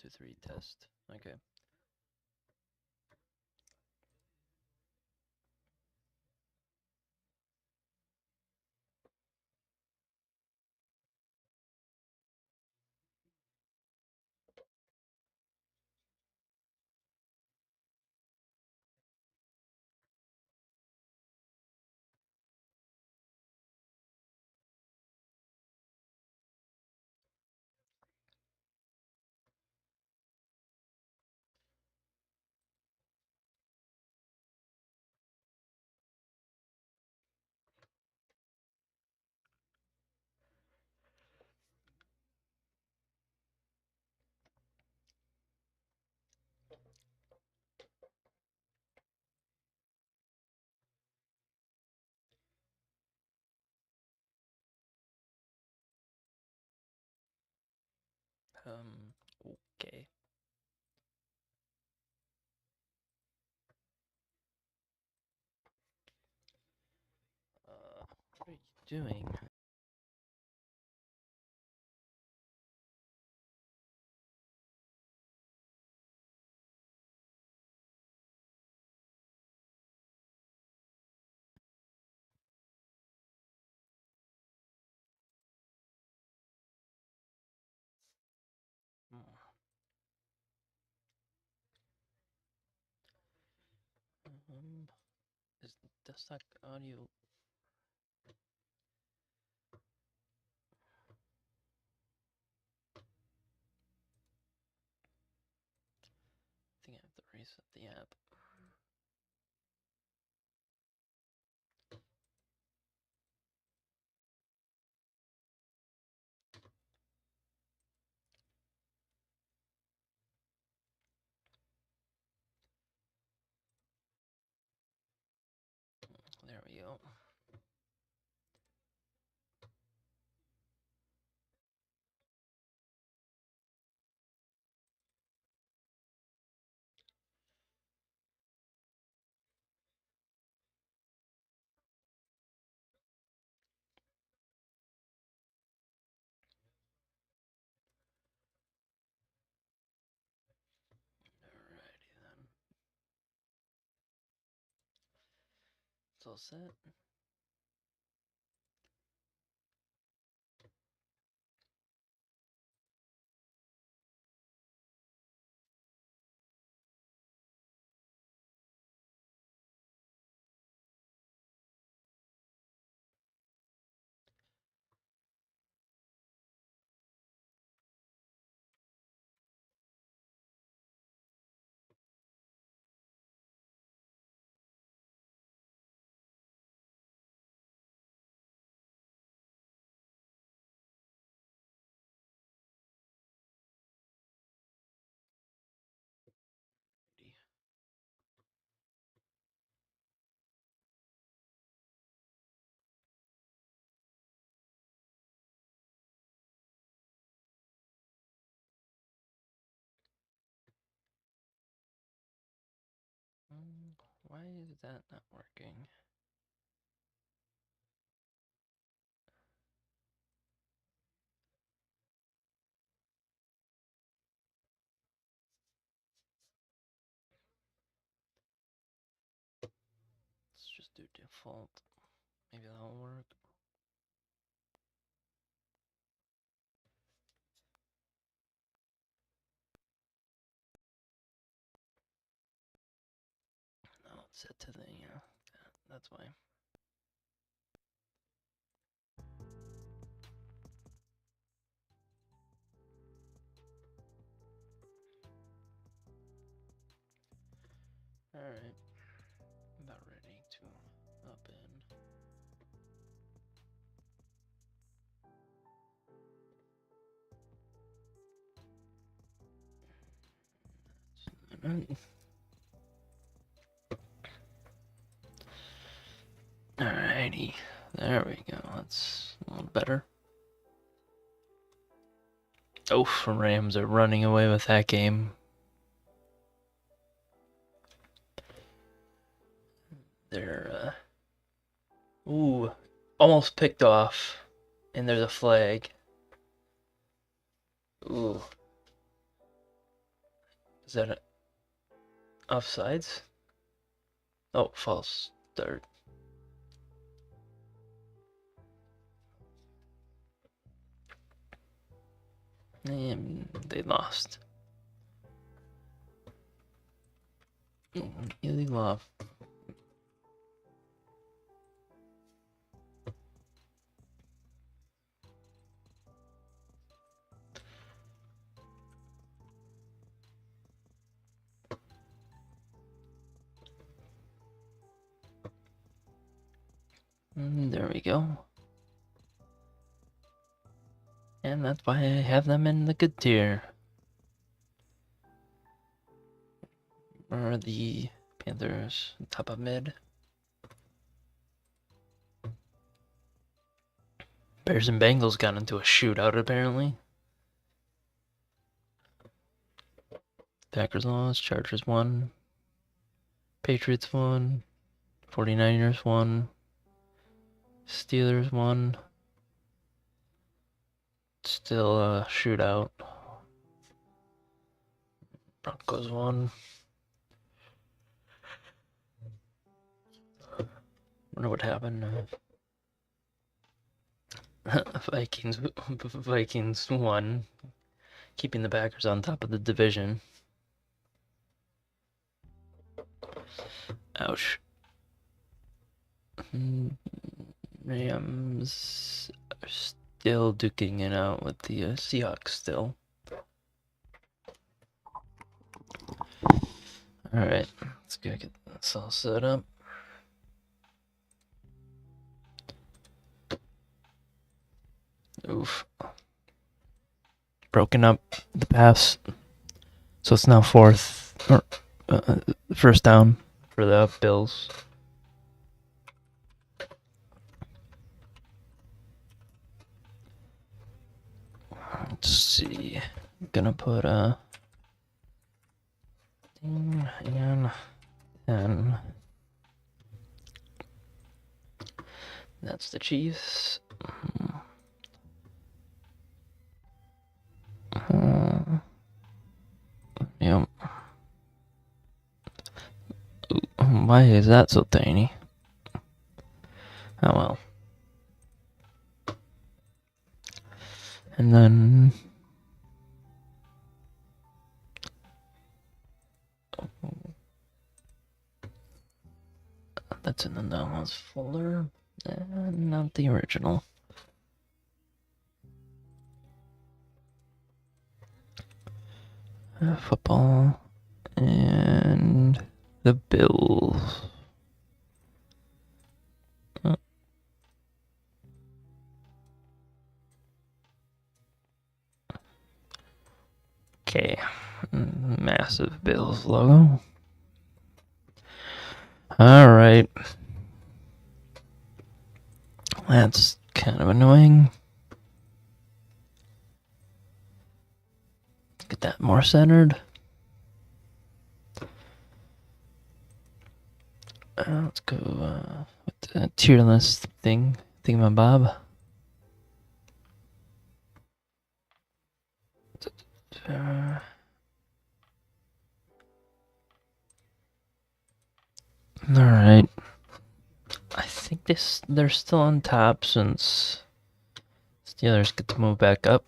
2, 3 test. Okay. Okay. What are you doing? Is desktop audio? I think I have to reset the app. There we go. Alrighty then. It's all set. Why is that not working? Let's just do default. Maybe that'll work. No, it's set to the, yeah, that's why. Alright. About ready to up in. Alrighty, there we go. That's a little better. Oh, Rams are running away with that game. They're, ooh, almost picked off. And there's a flag. Ooh. Is that it? Offsides? Oh, false start. And they lost. Illegal off. There we go. And that's why I have them in the good tier. Or the Panthers, top of mid. Bears and Bengals got into a shootout apparently. Packers lost, Chargers won. Patriots won. 49ers won. Steelers won. Still a shootout. Broncos won. Wonder what happened. Vikings won, keeping the Packers on top of the division. Ouch. Rams are still duking it out with the Seahawks still. Alright, let's go get this all set up. Oof. Broken up the pass. So it's now first down for the Bills. Let's see. I'm gonna put a thing in, and that's the Chiefs. Yep. Why is that so tiny? Oh well. And then that's in the downloads folder, and not the original. Football and the Bills. Okay, massive Bills logo. All right, that's kind of annoying. Get that more centered. Let's go with the tier list thingamabob. All right. I think they're still on top since Steelers get to move back up.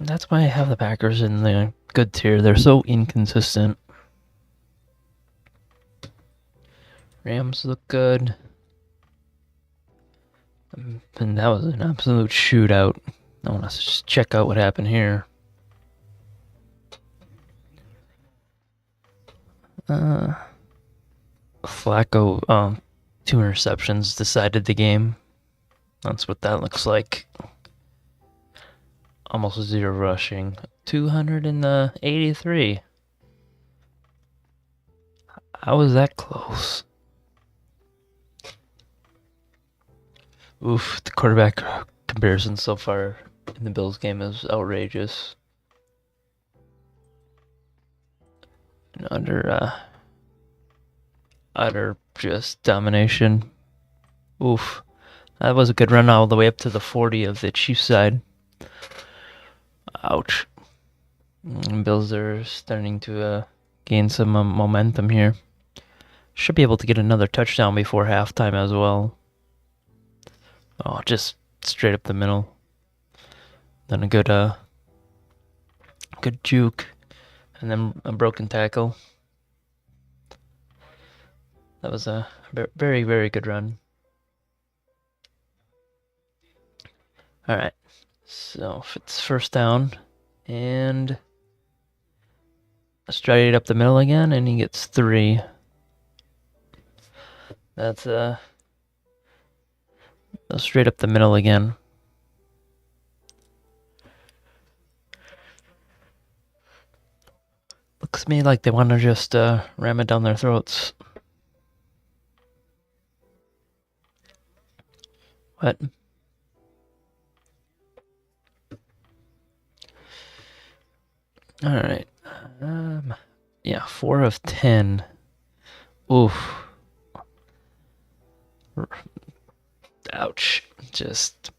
That's why I have the Packers in the good tier. They're so inconsistent. Rams look good. And that was an absolute shootout. I want to just check out what happened here. Flacco, 2 interceptions decided the game. That's what that looks like. Almost 0 rushing. 283. How was that close? Oof, the quarterback comparison so far in the Bills game is outrageous. And utter just domination. Oof. That was a good run all the way up to the 40 of the Chiefs side. Ouch. Bills are starting to gain some momentum here. Should be able to get another touchdown before halftime as well. Oh, just straight up the middle. Then a good juke, and then a broken tackle. That was a very, very good run. All right, so if it's first down, and straight up the middle again, and he gets 3. That's straight up the middle again. Looks to me like they want to just ram it down their throats. What? All right. Yeah, 4 of 10. Oof. Ouch. Just.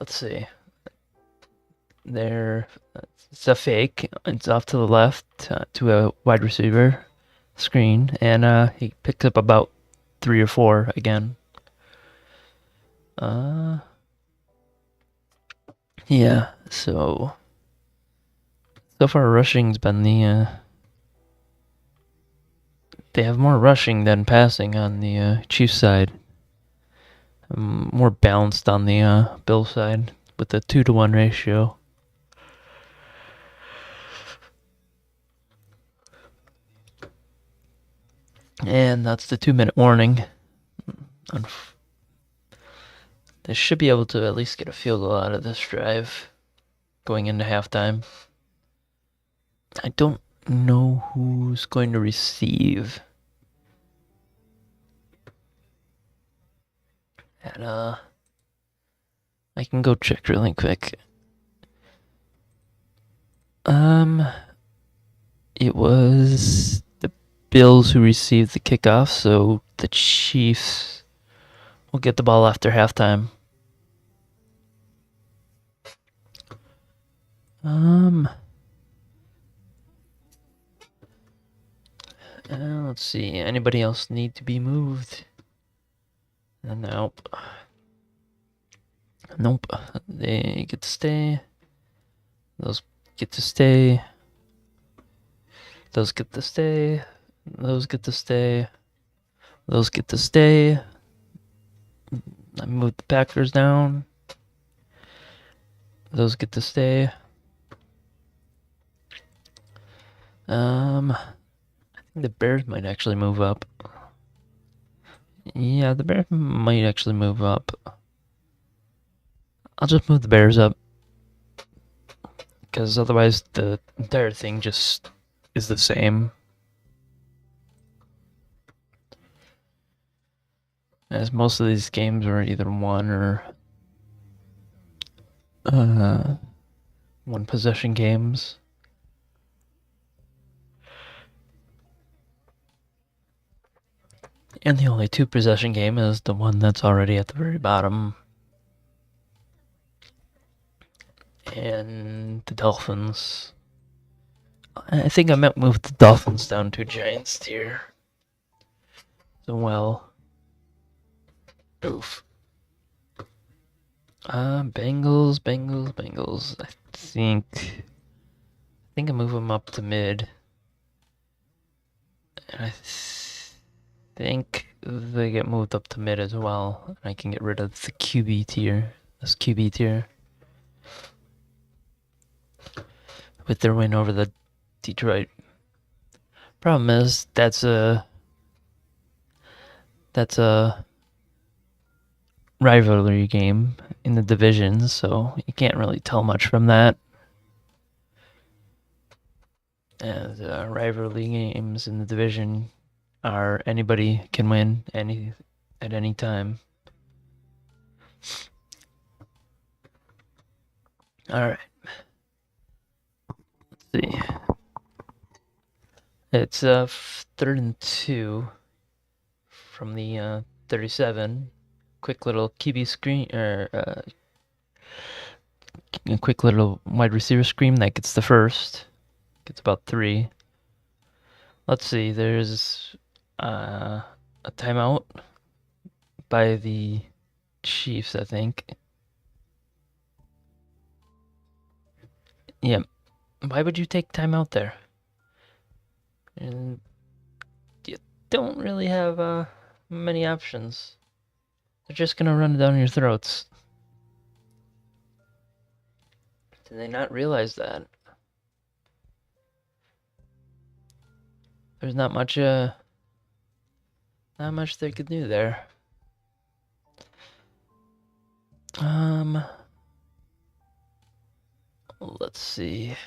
Let's see. It's a fake. It's off to the left to a wide receiver screen, and he picks up about 3 or 4 again. Yeah. So far, rushing's been they have more rushing than passing on the Chiefs side. More balanced on the Bill side with a 2-to-1 ratio. And that's the 2-minute warning. They should be able to at least get a field goal out of this drive going into halftime. I don't know who's going to receive. And I can go check really quick. It was the Bills who received the kickoff, so the Chiefs will get the ball after halftime. Let's see. Anybody else need to be moved? Nope. Nope. They get to stay. Those get to stay. Those get to stay. Those get to stay. Those get to stay. I moved the Packers down. Those get to stay. I think the Bears might actually move up. Yeah, the Bears might actually move up. I'll just move the Bears up. Because otherwise the entire thing just is the same. As most of these games are either one possession games. And the only 2 possession game is the one that's already at the very bottom. And the Dolphins. I think I might move the Dolphins down to Giants tier. So well. Oof. Bengals. I think I move them up to mid. And I think they get moved up to mid as well. And I can get rid of the QB tier. This QB tier. With their win over the Detroit. Problem is, that's a rivalry game in the division, so you can't really tell much from that. As rivalry games in the division are anybody can win at any time. All right. Let's see. It's 3rd and 2 from the 37. quick little QB screen, or a quick little wide receiver screen that gets the first. Gets about 3. Let's see, there's a timeout by the Chiefs, I think. Yeah. Why would you take timeout there? And you don't really have many options. They're just gonna run it down your throats. Did they not realize that? There's not much they could do there. Let's see.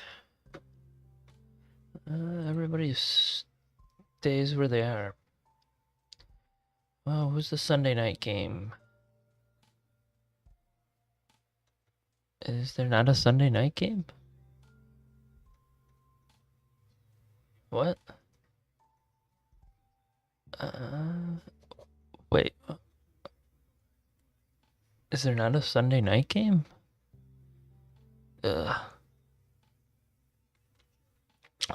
Everybody stays where they are. Oh, who's the Sunday night game? Is there not a Sunday night game? What? Wait. Is there not a Sunday night game? Ugh.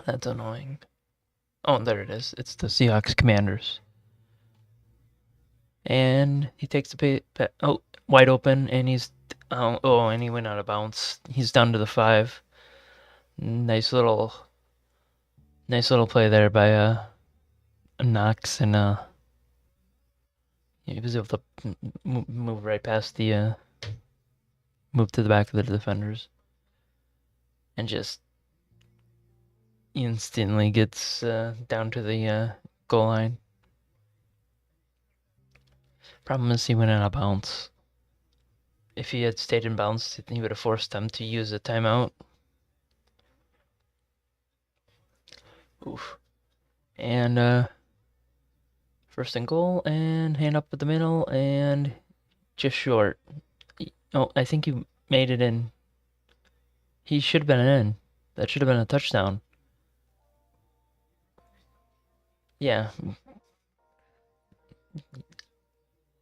That's annoying. Oh, there it is. It's the Seahawks Commanders. And he takes the wide open, and he's and he went out of bounds. He's down to the 5. Nice little play there by Knox, and he was able to move right past the move to the back of the defenders, and just instantly gets down to the goal line. Problem is he went out of bounds. If he had stayed in bounds, he would have forced them to use a timeout. Oof. And first and goal, and hand up at the middle, and just short. Oh, I think he made it in. He should have been in. That should have been a touchdown. Yeah.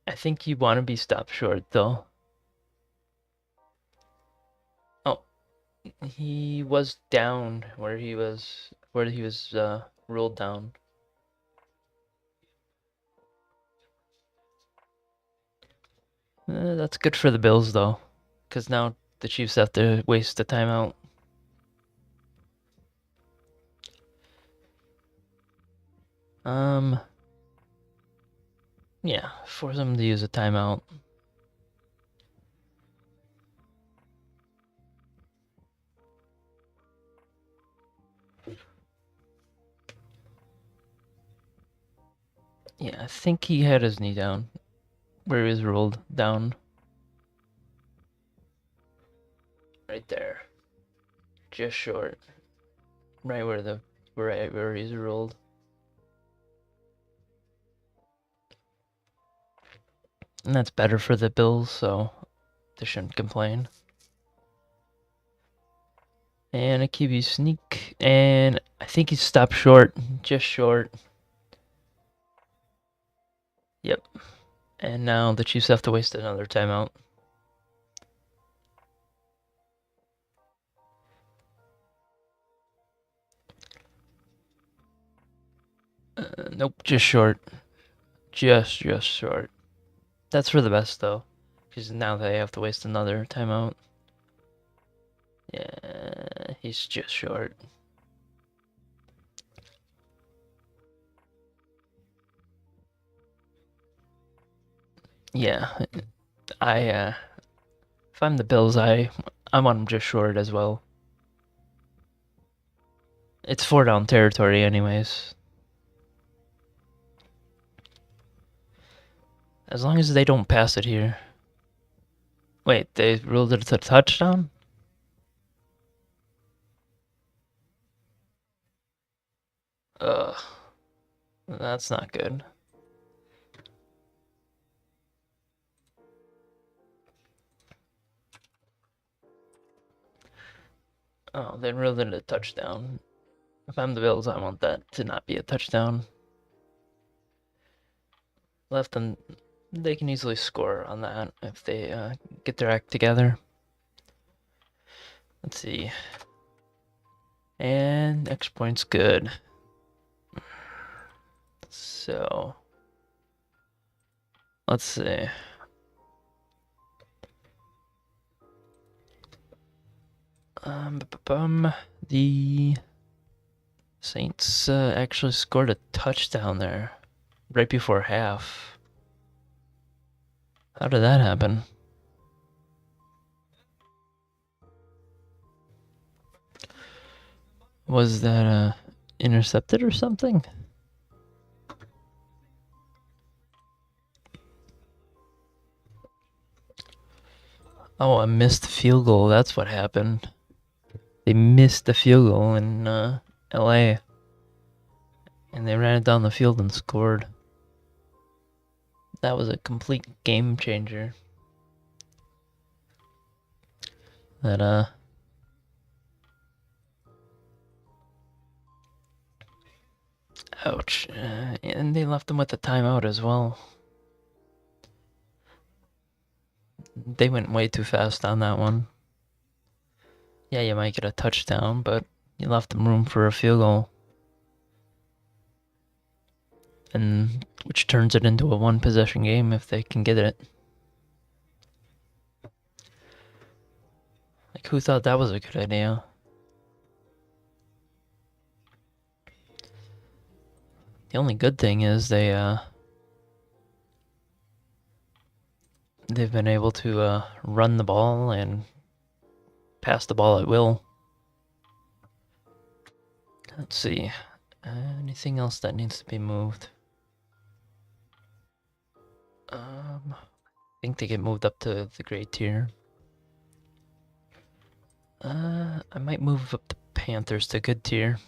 I think you want to be stopped short, though. Oh, he was down where he was ruled down. That's good for the Bills, though, because now the Chiefs have to waste the timeout. Yeah, force them to use a timeout. Yeah, I think he had his knee down, where he was rolled down. Right there. Just short. Right where he's rolled. And that's better for the Bills, so they shouldn't complain. And a QB sneak, and I think he stopped short, just short. Yep. And now the Chiefs have to waste another timeout. Nope, just short. Just short. That's for the best, though, because now they have to waste another timeout. Yeah, he's just short. Yeah, if I'm the Bills, I want him just short as well. It's 4-down territory anyways. As long as they don't pass it here. Wait, they ruled it a touchdown? Ugh. That's not good. Oh, they ruled it a touchdown. If I'm the Bills, I want that to not be a touchdown. Left them They can easily score on that if they get their act together. Let's see. And next point's good. So, let's see. The Saints actually scored a touchdown there right before half. How did that happen? Was that intercepted or something? Oh, a missed field goal. That's what happened. They missed the field goal in LA. And they ran it down the field and scored. That was a complete game changer. That ouch. And they left them with a timeout as well. They went way too fast on that one. Yeah, you might get a touchdown, but you left them room for a field goal. And which turns it into a one-possession game if they can get it. Like, who thought that was a good idea? The only good thing is they've been able to run the ball and pass the ball at will. Let's see. Anything else that needs to be moved? I think they get moved up to the grade tier. I might move up the Panthers to good tier.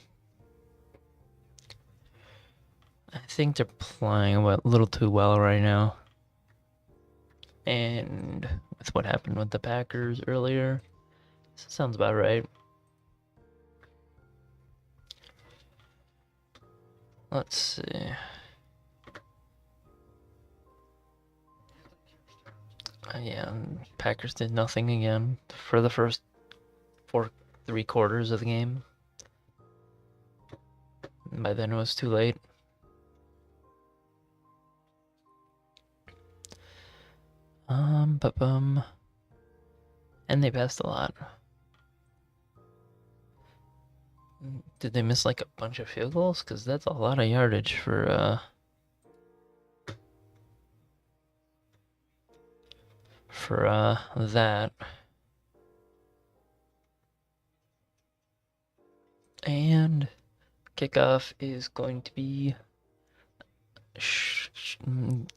I think they're playing a little too well right now. And with what happened with the Packers earlier, this sounds about right. Let's see. Yeah, Packers did nothing again for the first 3 quarters of the game. By then it was too late. And they passed a lot. Did they miss like a bunch of field goals? Because that's a lot of yardage for that. And kickoff is going to be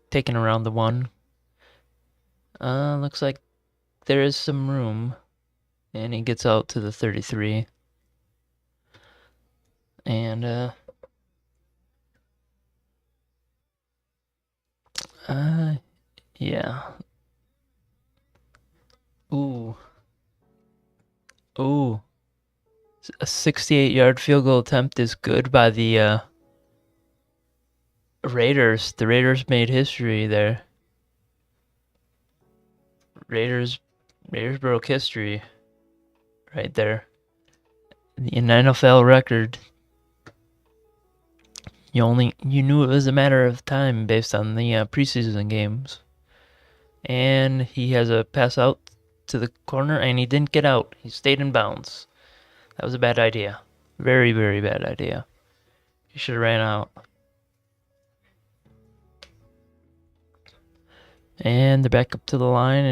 taken around the 1. Looks like there is some room. And he gets out to the 33. And yeah. Ooh. A 68-yard field goal attempt is good by the Raiders. The Raiders made history there. Raiders broke history right there. An NFL record. You knew it was a matter of time based on the preseason games. And he has a pass out to the corner, and he didn't get out. He stayed in bounds. That was a bad idea. Very, very bad idea. He should have ran out. And they're back up to the line,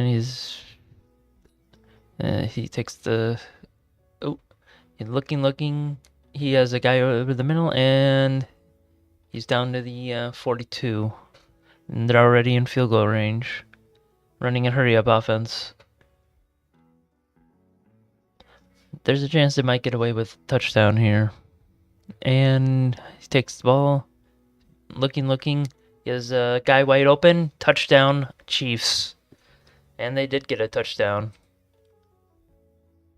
and he takes the... Oh, he's looking. He has a guy over the middle, and he's down to the 42. And they're already in field goal range. Running a hurry-up offense. There's a chance they might get away with a touchdown here. And he takes the ball. Looking. He has a guy wide open. Touchdown, Chiefs. And they did get a touchdown.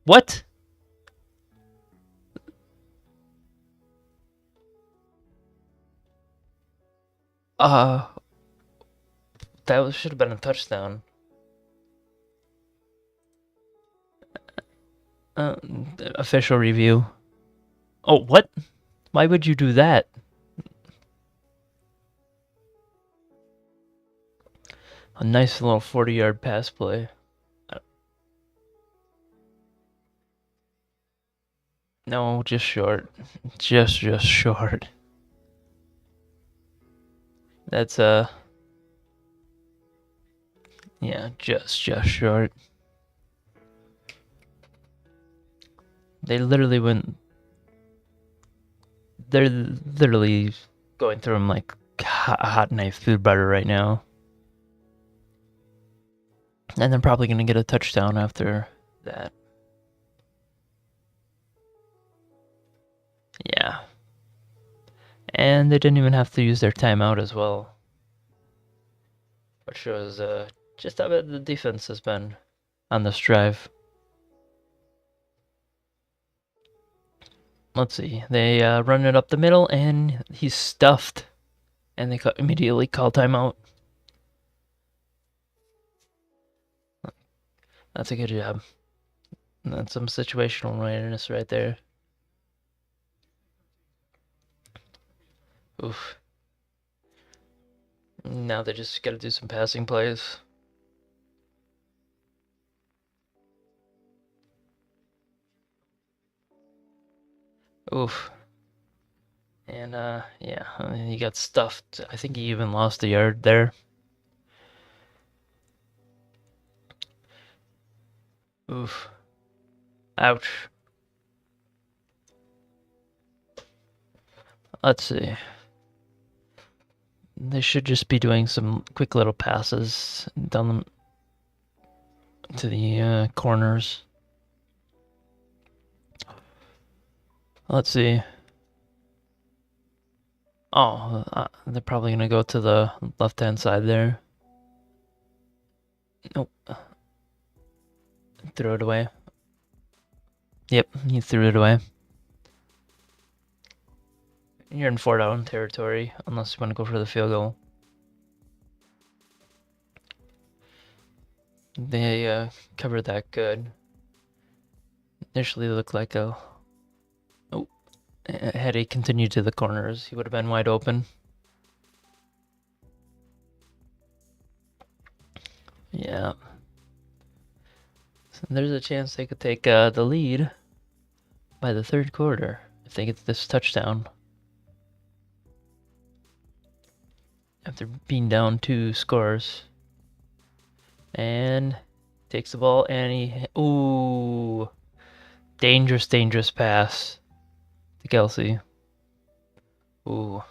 What? That should have been a touchdown. Official review. Oh, what? Why would you do that? A nice little 40-yard pass play. No, just short. Just short. That's yeah, just short. They literally went. They're literally going through them like hot knife through butter right now. And they're probably gonna get a touchdown after that. Yeah. And they didn't even have to use their timeout as well. Which shows just how bad the defense has been on this drive. Let's see. They run it up the middle, and he's stuffed. And they immediately call timeout. That's a good job. That's some situational awareness right there. Oof. Now they just gotta do some passing plays. Oof. And yeah, he got stuffed. I think he even lost a yard there. Oof. Ouch. Let's see. They should just be doing some quick little passes down to the corners. Let's see. Oh, they're probably gonna go to the left-hand side there. Nope. Throw it away. Yep, he threw it away. You're in 4-down territory, unless you want to go for the field goal. They covered that good. Initially looked like a... Oh, had he continued to the corners, he would have been wide open. Yeah. So there's a chance they could take the lead by the third quarter if they get this touchdown. After being down 2 scores. And takes the ball and he... Ooh. Dangerous pass to Kelsey. Ooh.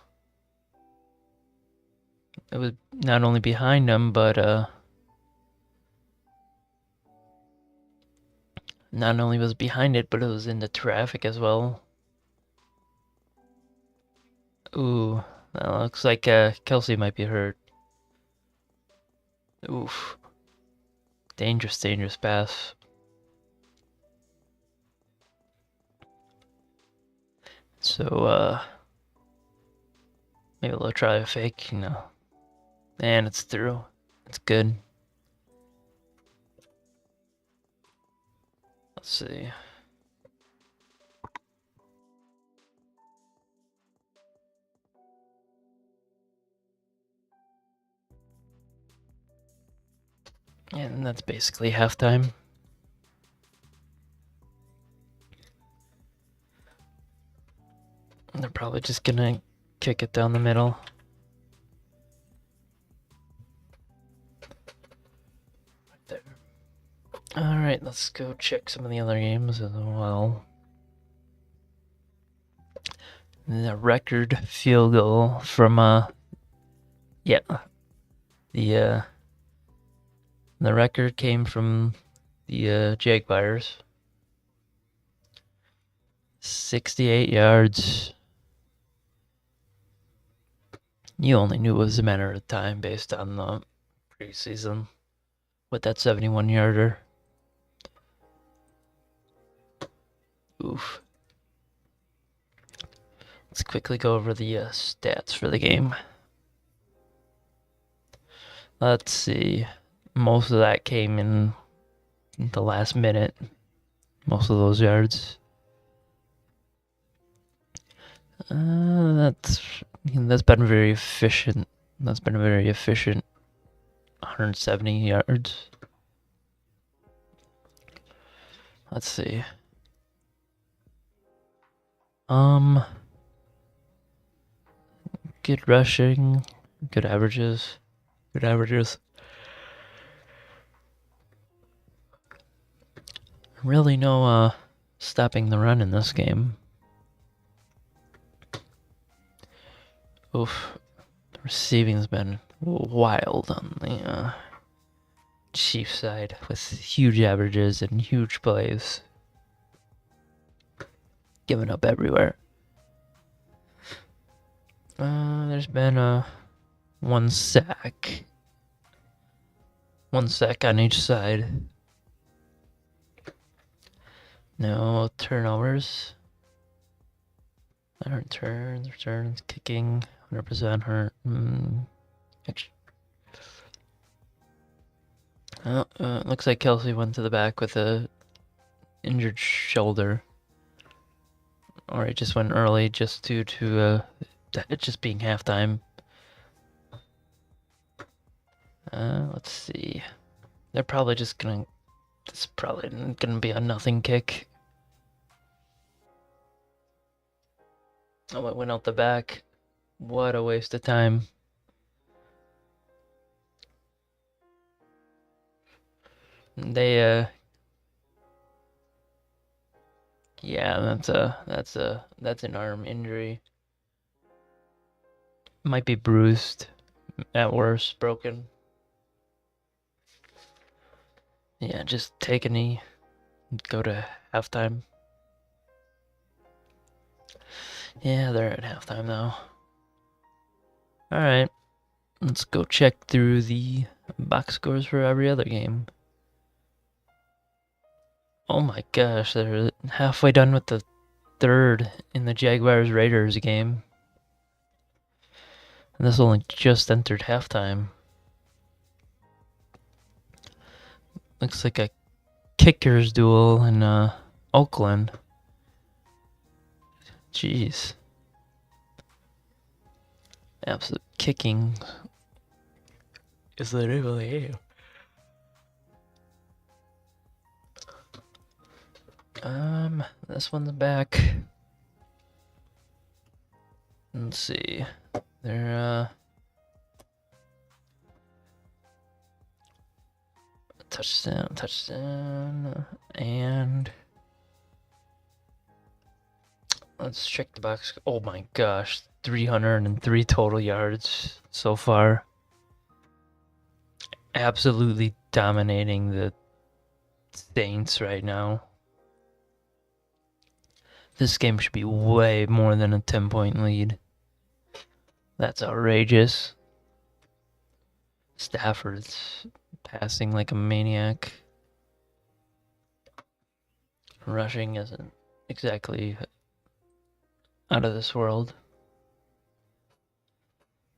It was not only behind him, but not only was behind it, but it was in the traffic as well. Ooh. That looks like Kelsey might be hurt. Oof. Dangerous pass. So, maybe they'll try a fake, you know. And it's through. It's good. Let's see. And that's basically halftime. They're probably just gonna kick it down the middle. Right there. Alright, let's go check some of the other games as well. The record field goal from yeah. The record came from the Jaguars. 68 yards. You only knew it was a matter of time based on the preseason with that 71-yarder. Oof. Let's quickly go over the stats for the game. Let's see. Most of that came in the last minute. Most of those yards. That's been very efficient. That's been a very efficient 170 yards. Let's see. Good rushing, good averages, good averages. Really no stopping the run in this game. Oof, the receiving's been wild on the Chiefs side with huge averages and huge plays. Giving up everywhere. There's been one sack. One sack on each side. No turnovers. Returns, kicking, 100% hurt. Looks like Kelsey went to the back with a injured shoulder. Or he just went early just due to it just being halftime. Let's see. They're probably just gonna... It's probably gonna be a nothing kick. Oh, it went out the back. What a waste of time. They yeah, that's an arm injury. Might be bruised, at worst, broken. Yeah, just take a knee, go to halftime. Yeah, they're at halftime now. Alright, let's go check through the box scores for every other game. Oh my gosh, they're halfway done with the third in the Jaguars-Raiders game. And this only just entered halftime. Looks like a kickers duel in Oakland. Jeez. Absolute kicking is the name of the game. This one's back. Let's see. They're touchdown, and let's check the box. Oh my gosh, 303 total yards so far. Absolutely dominating the Saints right now. This game should be way more than a 10-point lead. That's outrageous. Stafford's passing like a maniac. Rushing isn't exactly out of this world.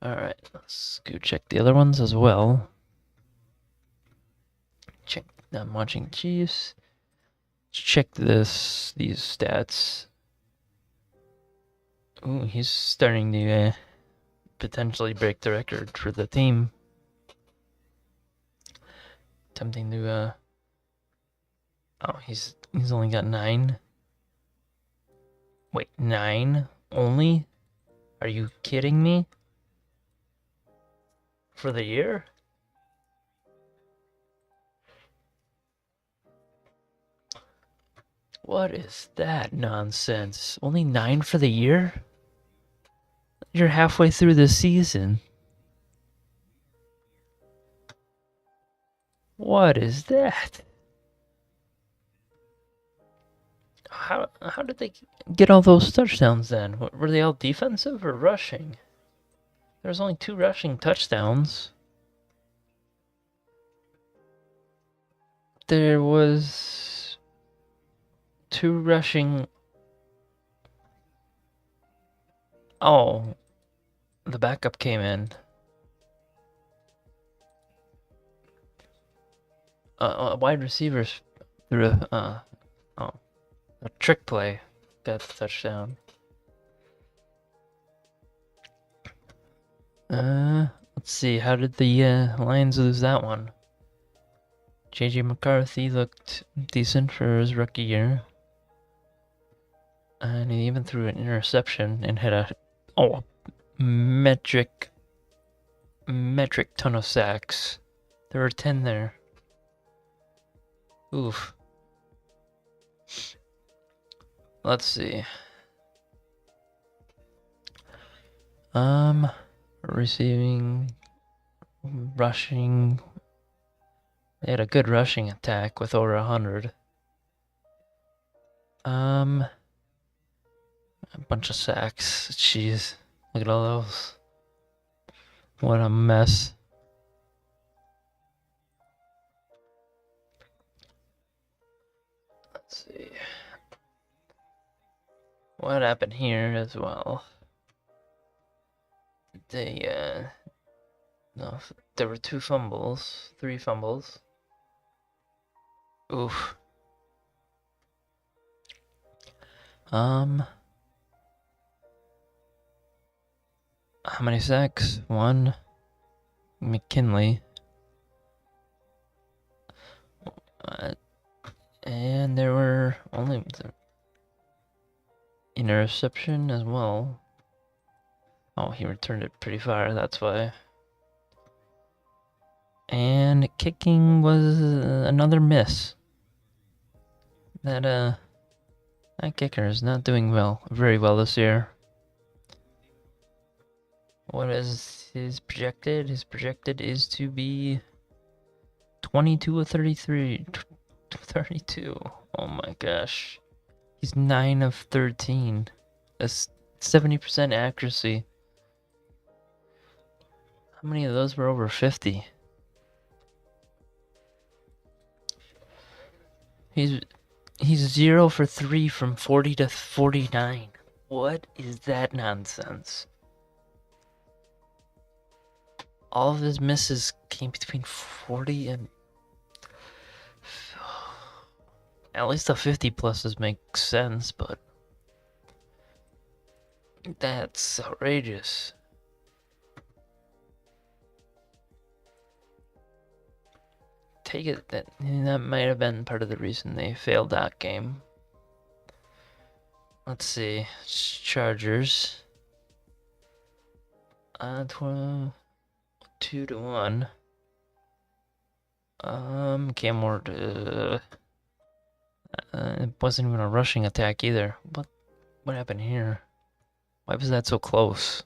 Alright, let's go check the other ones as well. I'm watching Chiefs. Let's check these stats. Ooh, he's starting to potentially break the record for the team. Attempting to oh, he's only got 9. Wait, 9 only? Are you kidding me? For the year? What is that nonsense? Only 9 for the year? You're halfway through the season. What is that? How did they get all those touchdowns then? Were they all defensive or rushing? There's only 2 rushing touchdowns. There was 2 rushing... Oh, the backup came in. wide receivers threw a trick play, got the touchdown. Let's see, how did the Lions lose that one? JJ McCarthy looked decent for his rookie year. And he even threw an interception and had a metric ton of sacks. There were 10 there. Oof. Let's see. Receiving, rushing. They had a good rushing attack with over 100. A bunch of sacks. Jeez. Look at all those. What a mess. Let's see. What happened here as well? No, there were 3 fumbles. Oof. How many sacks? 1. McKinley. And there were only interception as well. Oh, he returned it pretty far, that's why. And kicking was another miss. That kicker is not doing very well this year. What is his projected? His projected is to be 22 of 33. 32. Oh my gosh. He's 9 of 13. That's 70% accuracy. How many of those were over 50? He's 0 for 3 from 40 to 49. What is that nonsense? All of his misses came between 40 and... At least the 50 pluses make sense, but... That's outrageous. Take it that might have been part of the reason they failed that game. Let's see. Chargers. 2-1. Cam Ward. It wasn't even a rushing attack either. What happened here? Why was that so close?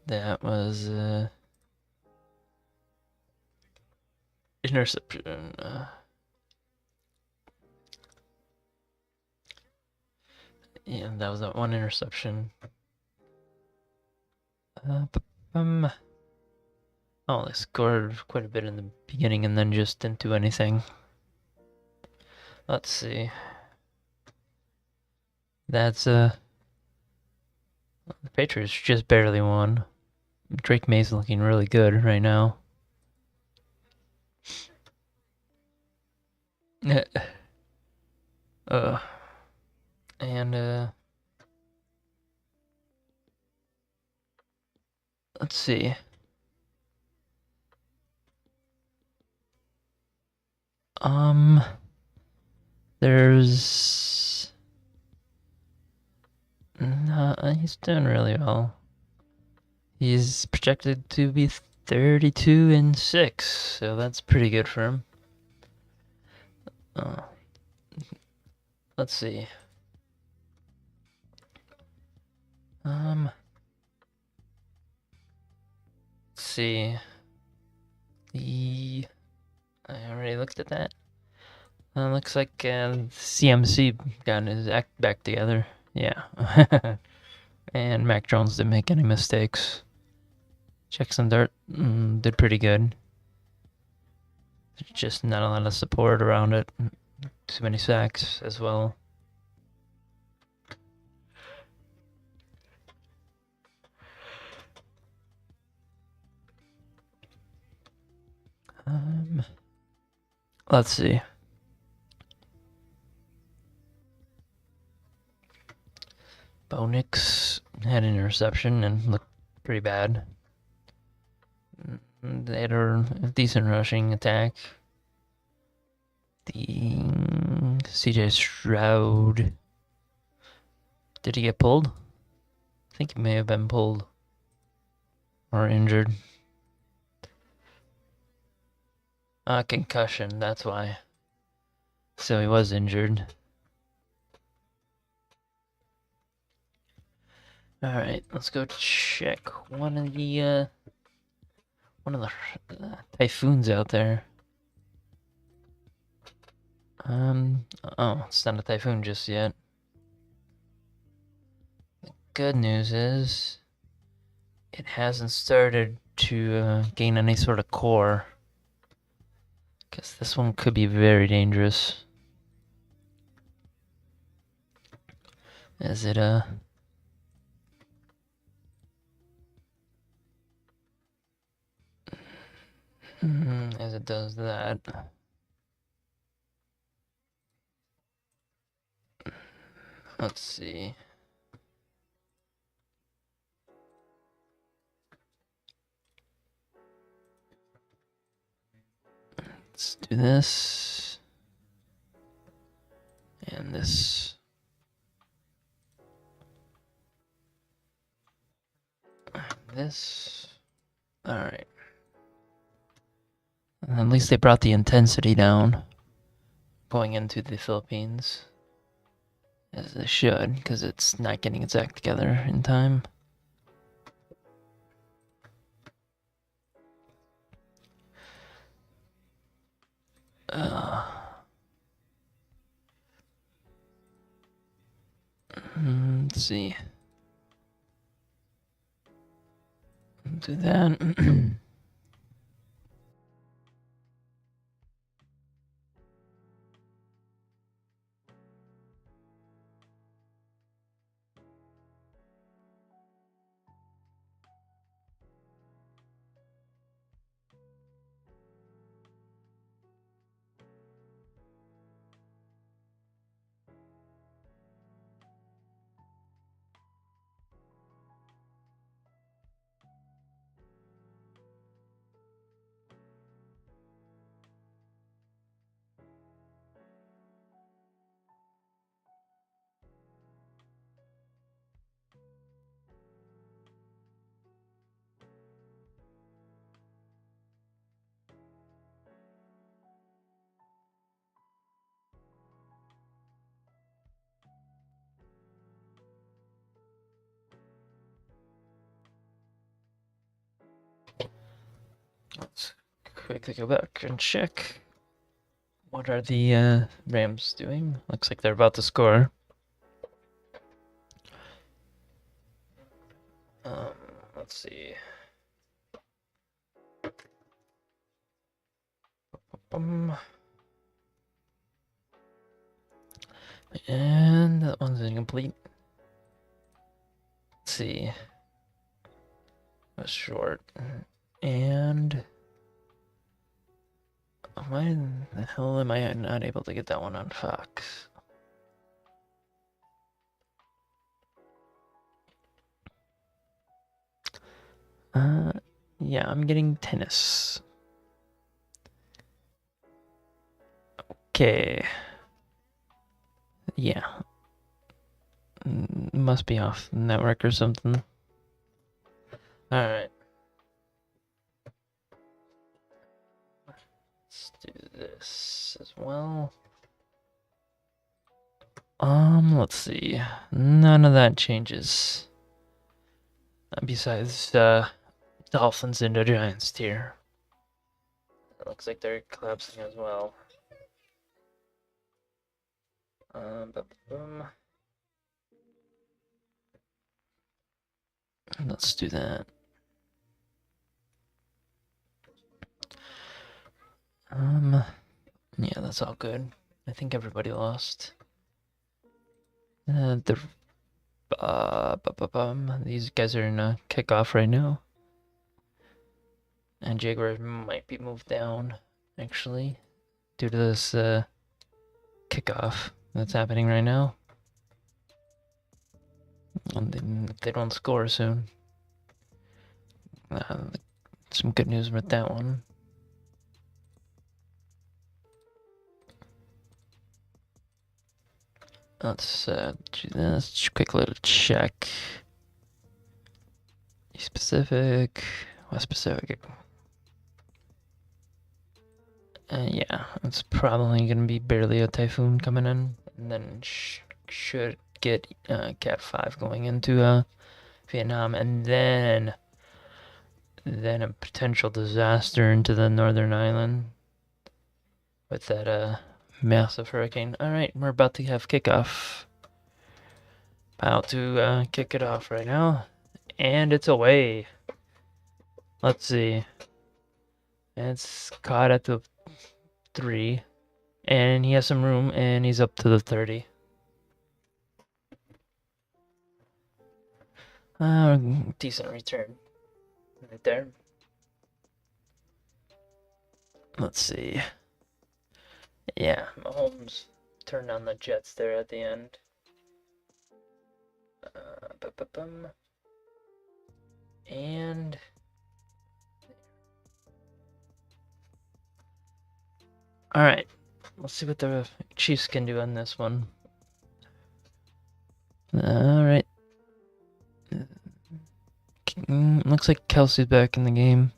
That was interception. Yeah, that was that one interception. Oh, they scored quite a bit in the beginning and then just didn't do anything. Let's see. That's the Patriots just barely won. Drake May's looking really good right now. Let's see. There's he's doing really well. He's projected to be 32-6, so that's pretty good for him. Let's see. Let's see. I already looked at that. Looks like CMC got his act back together. Yeah. And Mac Jones didn't make any mistakes. Jackson Dart did pretty good. Just not a lot of support around it. Too many sacks as well. Let's see. Bo Nix had an interception and looked pretty bad. They had a decent rushing attack. The CJ Stroud. Did he get pulled? I think he may have been pulled or injured. Concussion, that's why. So he was injured. Alright, let's go check one of the typhoons out there. Oh, it's not a typhoon just yet. The good news is it hasn't started to gain any sort of core. Because this one could be very dangerous. As it, as it does that. Let's see. Let's do this. And this. This. Alright. At least they brought the intensity down going into the Philippines. As they should, because it's not getting its act together in time. Let's see. Do that. Let's quickly go back and check. What are the Rams doing? Looks like they're about to score. Let's see. And that one's incomplete. Let's see. That's short. And why the hell am I not able to get that one on Fox? Yeah, I'm getting tennis. Okay. Yeah. Must be off network or something. Alright. Let's do this as well. Let's see. None of that changes. Besides, Dolphins into Giants tier. It looks like they're collapsing as well. Let's do that. Yeah, that's all good. I think everybody lost. These guys are in a kickoff right now. And Jaguars might be moved down, actually. due to this kickoff that's happening right now. And they don't score soon. Some good news with that one. Let's do this. Quick little check. East Pacific, West Pacific. Yeah, it's probably gonna be barely a typhoon coming in, and then should get Cat 5 going into Vietnam, and then a potential disaster into the northern island with that massive hurricane. All right, we're about to have kickoff. About to kick it off right now, and it's away. Let's see. It's caught at the 3, and he has some room, and he's up to the 30. Decent return right there. Let's see. Yeah, Mahomes turned on the Jets there at the end. And all right, let's see what the Chiefs can do on this one. All right. Looks like Kelsey's back in the game.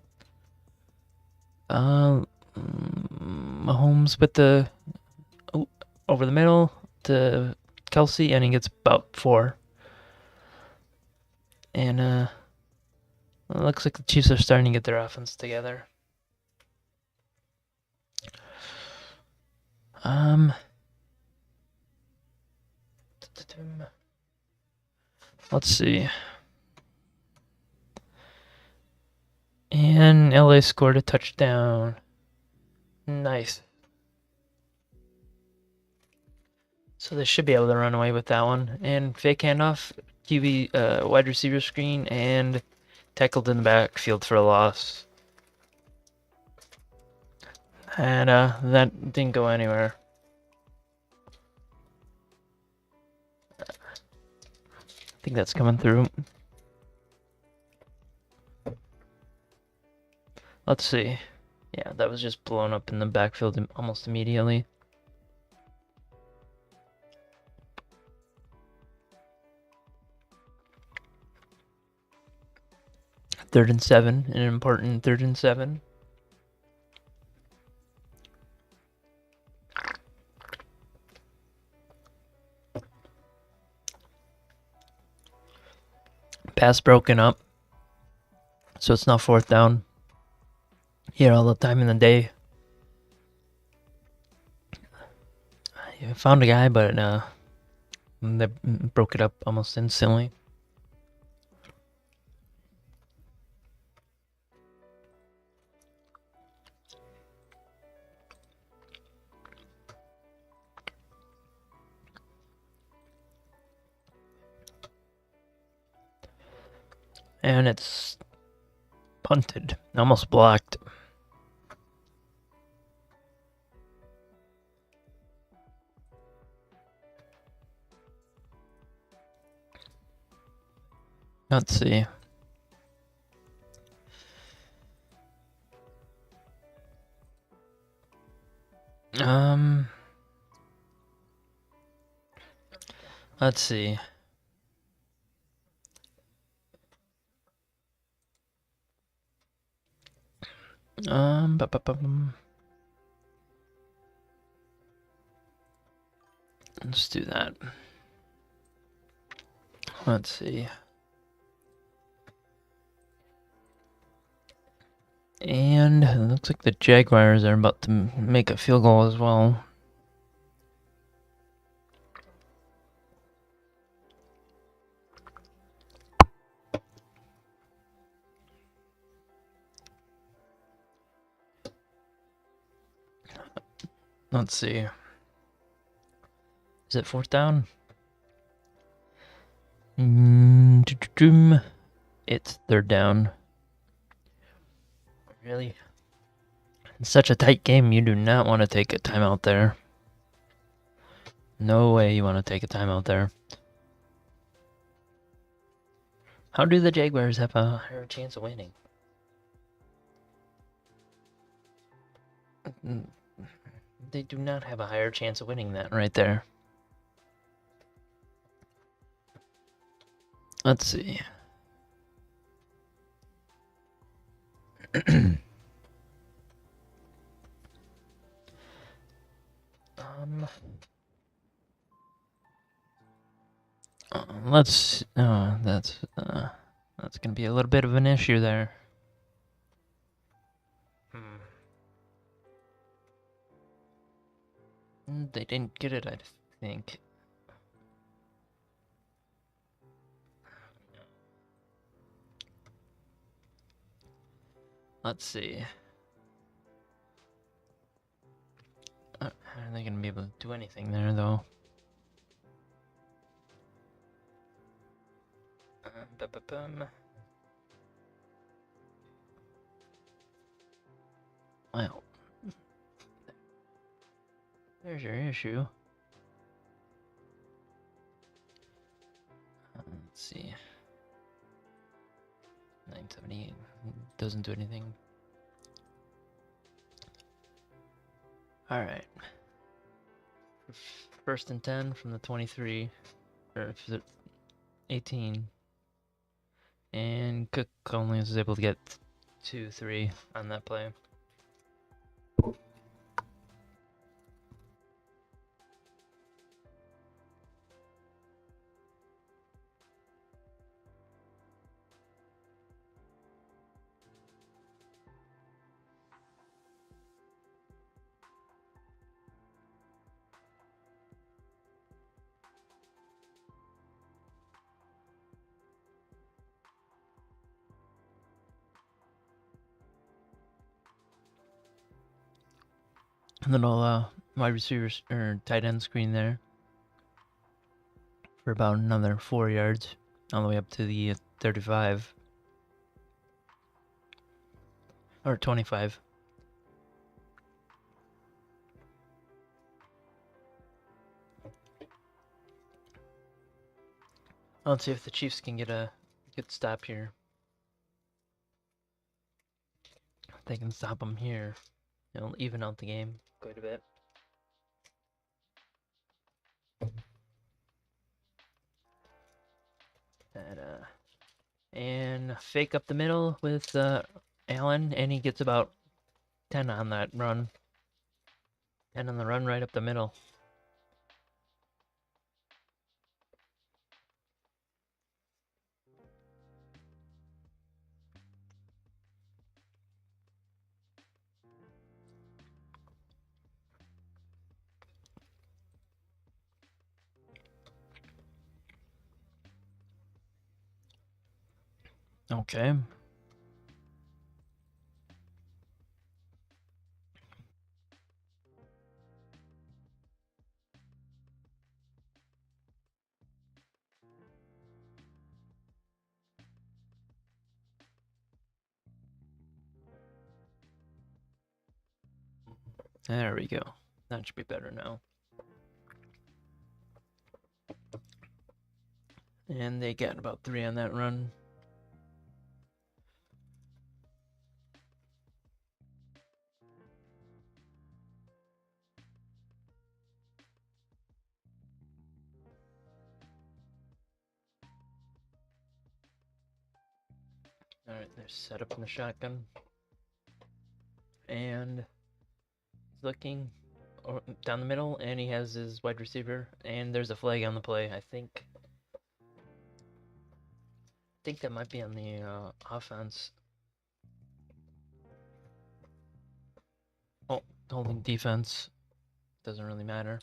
Mahomes with the over the middle to Kelsey, and he gets about 4. And it looks like the Chiefs are starting to get their offense together. Let's see. And LA scored a touchdown. Nice. So they should be able to run away with that one. And fake handoff, QB wide receiver screen, and tackled in the backfield for a loss. And that didn't go anywhere. I think that's coming through. Let's see. Yeah, that was just blown up in the backfield almost immediately. Third and 7, an important 3rd and 7. Pass broken up, so it's not 4th down. Here all the time in the day. I found a guy, but they broke it up almost instantly. And it's punted. Almost blocked. Let's see. Let's see. Let's do that. Let's see. And it looks like the Jaguars are about to make a field goal as well. Let's see. Is it 4th down? It's 3rd down. Really? It's such a tight game, you do not want to take a timeout there. No way you want to take a timeout there. How do the Jaguars have a higher chance of winning? They do not have a higher chance of winning that right there. Let's see. Let's. That's gonna be a little bit of an issue there. They didn't get it, I think. Let's see. Are they gonna be able to do anything there, though? Well, there's your issue. Let's see. 978 doesn't do anything. Alright. First and 10 from the 23. Or 18. And Cook only was able to get 2-3 on that play. Little wide receivers or tight end screen there for about another 4 yards, all the way up to the 35 or 25. Let's see if the Chiefs can get a good stop here. If they can stop them here, it'll even out the game quite a bit. And fake up the middle with Allen, and he gets about 10 on that run. 10 on the run right up the middle. Okay. There we go. That should be better now. And they got about 3 on that run. Alright, they're set up in the shotgun. And he's looking down the middle, and he has his wide receiver, and there's a flag on the play. I think that might be on the offense. Oh, holding defense. Doesn't really matter.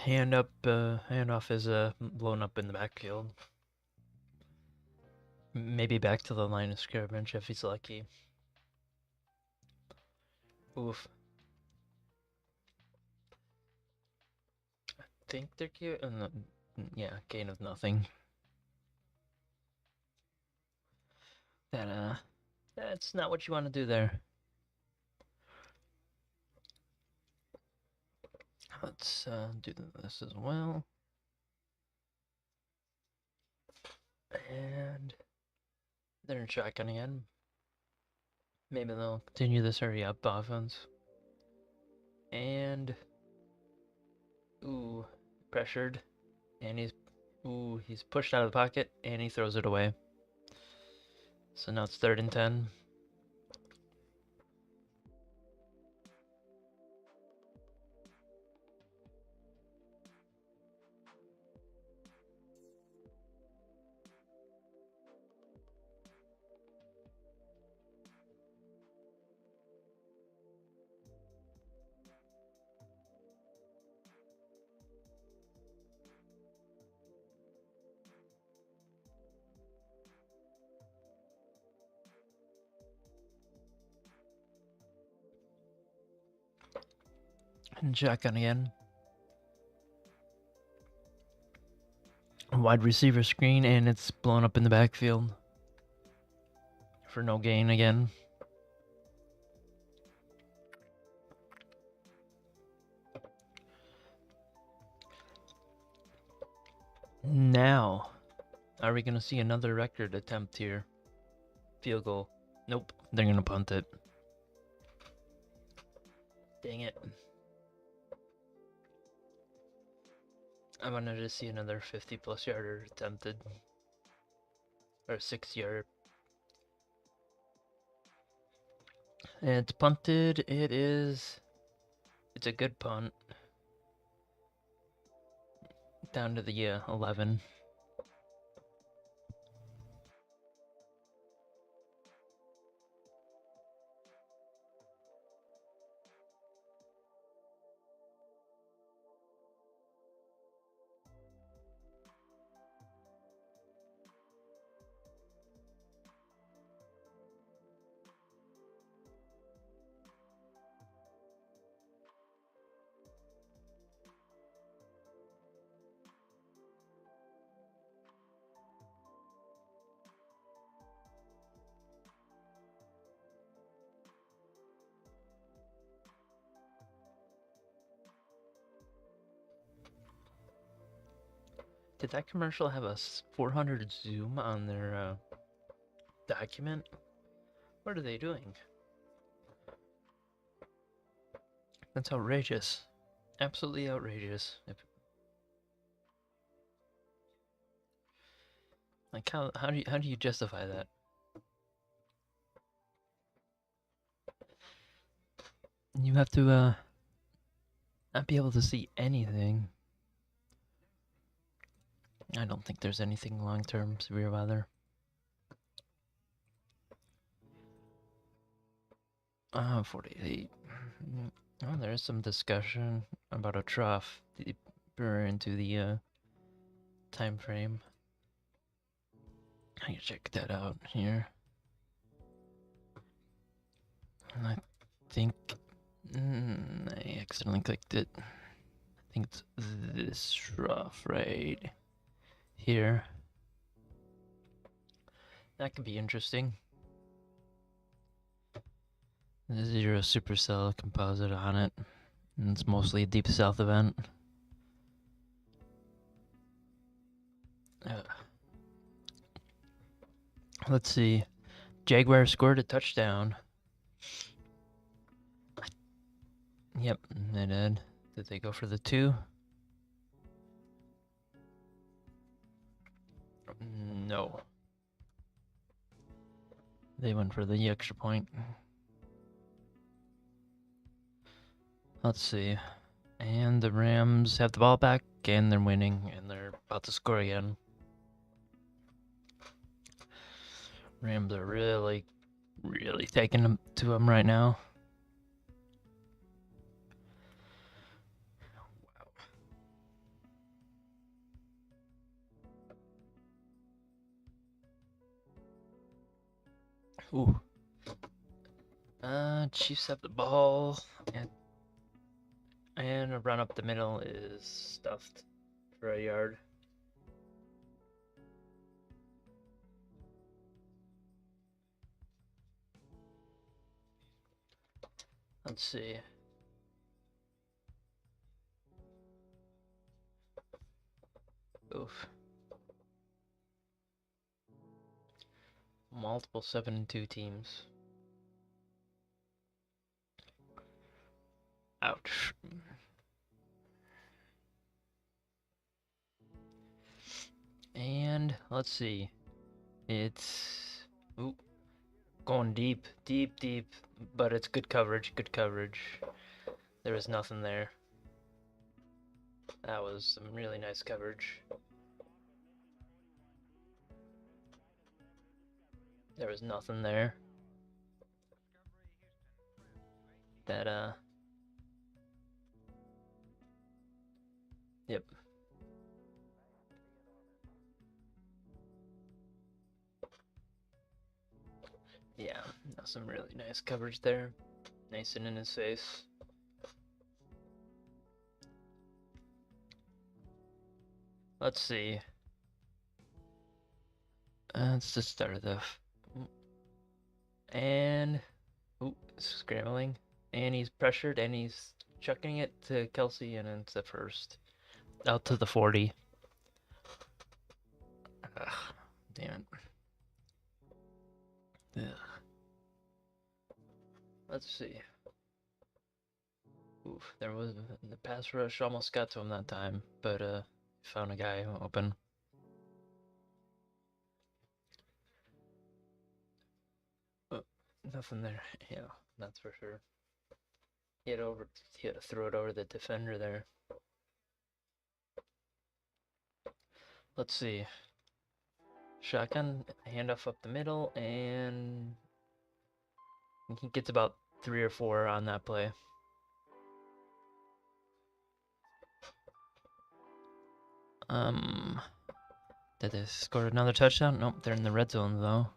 Handoff is blown up in the backfield. Maybe back to the line of scrimmage if he's lucky. Oof. I think they're yeah, gain of nothing. That's not what you want to do there. Let's do this as well. And they're in shotgun again. Maybe they'll continue this hurry up offense. And ooh, pressured. And he's pushed out of the pocket and he throws it away. So now it's 3rd and 10. And shotgun again. Wide receiver screen, and it's blown up in the backfield. For no gain again. Now, are we going to see another record attempt here? Field goal. Nope, they're going to punt it. Dang it. I wanted to see another 50-plus yarder attempted. Or 6-yard. And it's punted. It's a good punt. Down to the 11. Did that commercial have a 400 zoom on their document? What are they doing? That's outrageous. Absolutely outrageous. Like how do you justify that? You have to not be able to see anything. I don't think there's anything long-term severe weather. 48. Oh, there's some discussion about a trough deeper into the time frame. I can check that out here. And I think I accidentally clicked it. I think it's this trough right here. That could be interesting. The 0 supercell composite on it. And it's mostly a deep south event. Let's see. Jaguar scored a touchdown. Yep, they did. Did they go for the 2? No. They went for the extra point. Let's see. And the Rams have the ball back, and they're winning, and they're about to score again. Rams are really taking them to them right now. Wow. Ooh. Chiefs have the ball, and a run up the middle is stuffed for a yard. Let's see. Oof. Multiple 7-2 teams. Ouch. And let's see. It's going deep, but it's good coverage, good coverage. There was nothing there. That was some really nice coverage. There was nothing there. That, yep. Yeah, some really nice coverage there. Nice and in his face. Let's see. It's the start of the... And... Ooh, scrambling. And he's pressured, and he's chucking it to Kelsey, and it's the first. Out to the 40. Ugh, damn it. Ugh. Let's see. Oof, there was the pass rush almost got to him that time, but found a guy open. Nothing there. Yeah, that's for sure. He had to throw it over the defender there. Let's see. Shotgun, handoff up the middle, and he gets about 3 or 4 on that play. Did they score another touchdown? Nope, they're in the red zone though.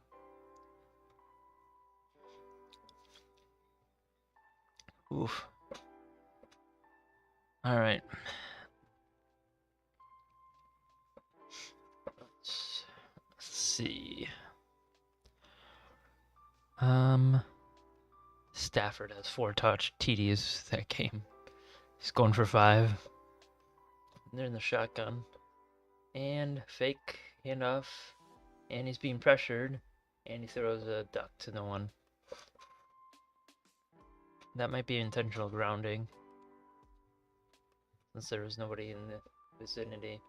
Oof. All right. Let's see. Stafford has 4 TDs that game. He's going for 5. They're in the shotgun. And fake handoff. And he's being pressured. And he throws a duck to no one. That might be intentional grounding. Since there was nobody in the vicinity.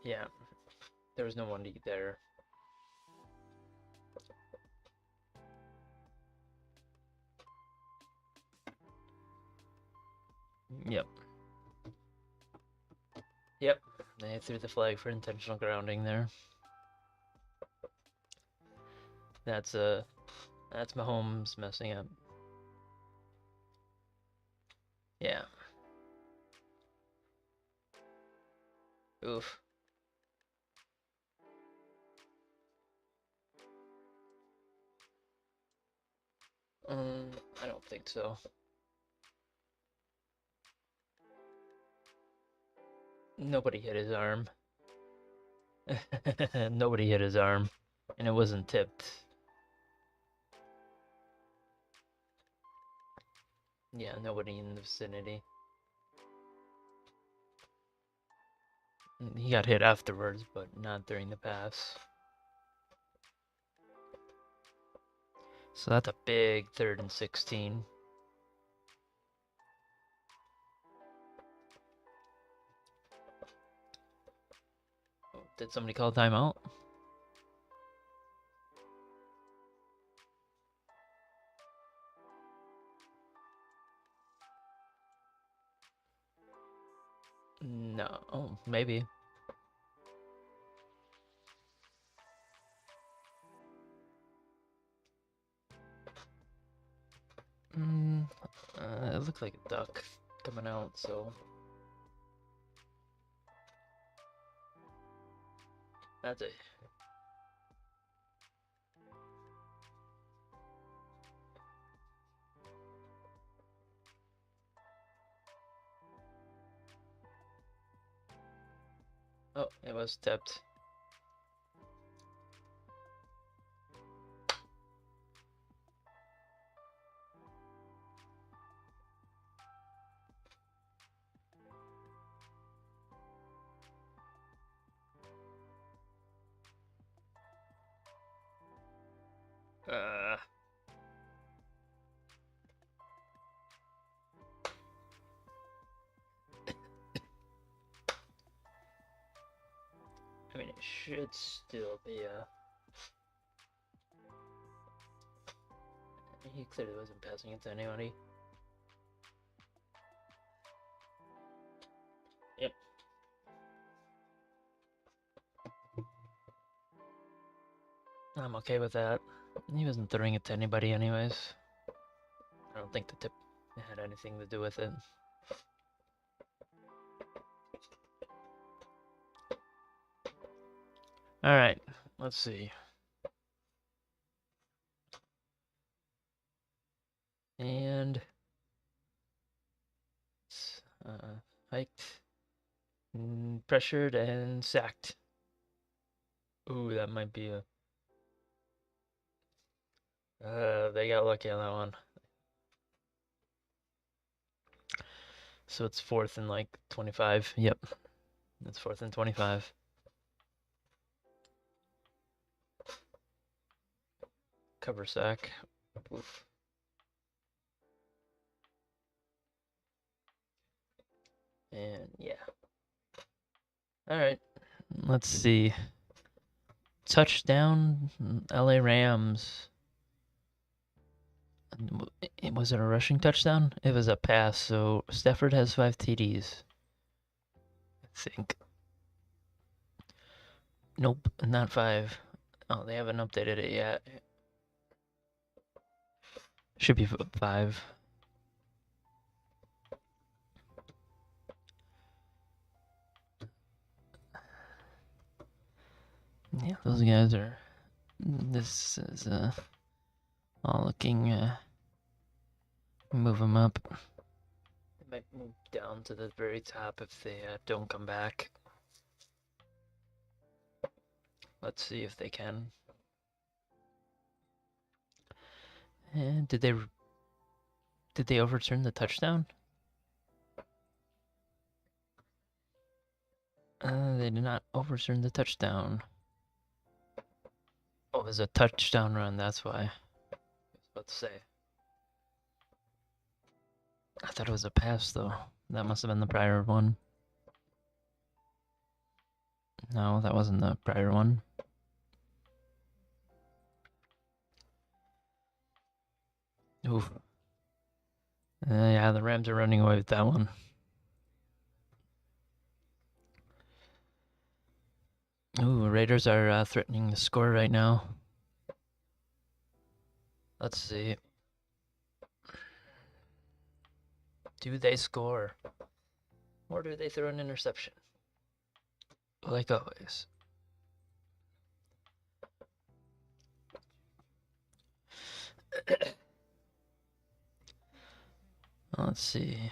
Yeah. There was no one there. Yep. Yep. They threw the flag for intentional grounding there. That's Mahomes messing up. Yeah. Oof. I don't think so. Nobody hit his arm. Nobody hit his arm. And it wasn't tipped. Yeah, nobody in the vicinity. He got hit afterwards, but not during the pass. So that's a big 3rd and 16. Oh, did somebody call timeout? No. Oh, maybe. It looked like a duck coming out, so... That's it. Oh, it was tipped. I mean, it should still be a... He clearly wasn't passing it to anybody. Yep. I'm okay with that. He wasn't throwing it to anybody anyways. I don't think the tip had anything to do with it. Alright, let's see. And... hiked. Pressured and sacked. Ooh, that might be a... they got lucky on that one. So it's 4th and like 25. Yep. It's 4th and 25. Cover sack. Oof. And yeah. Alright. Let's see. Touchdown, LA Rams. Was it a rushing touchdown? It was a pass, so Stafford has 5 TDs. I think. Nope, not 5. Oh, they haven't updated it yet. Should be 5. Yeah, those guys are... This is all looking... move them up. They might move down to the very top if they don't come back. Let's see if they can. And did they overturn the touchdown? They did not overturn the touchdown. Oh, it was a touchdown run, that's why. I was about to say. I thought it was a pass, though. That must have been the prior one. No, that wasn't the prior one. Oof. Yeah, the Rams are running away with that one. Ooh, Raiders are threatening the score right now. Let's see. Do they score? Or do they throw an interception? Like always. Let's see.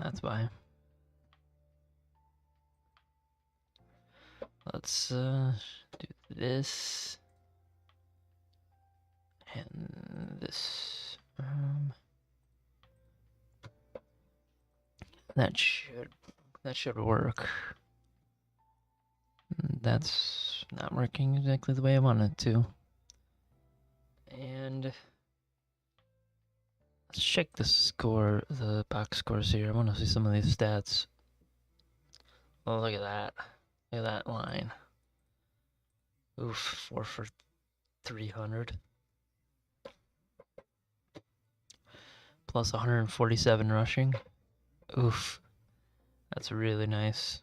That's why. Let's do this and this. That should work. That's not working exactly the way I want it to. And let's check the box scores here. I want to see some of these stats. Oh, look at that. Look at that line. Oof, 4 for 300. Plus 147 rushing. Oof. That's really nice.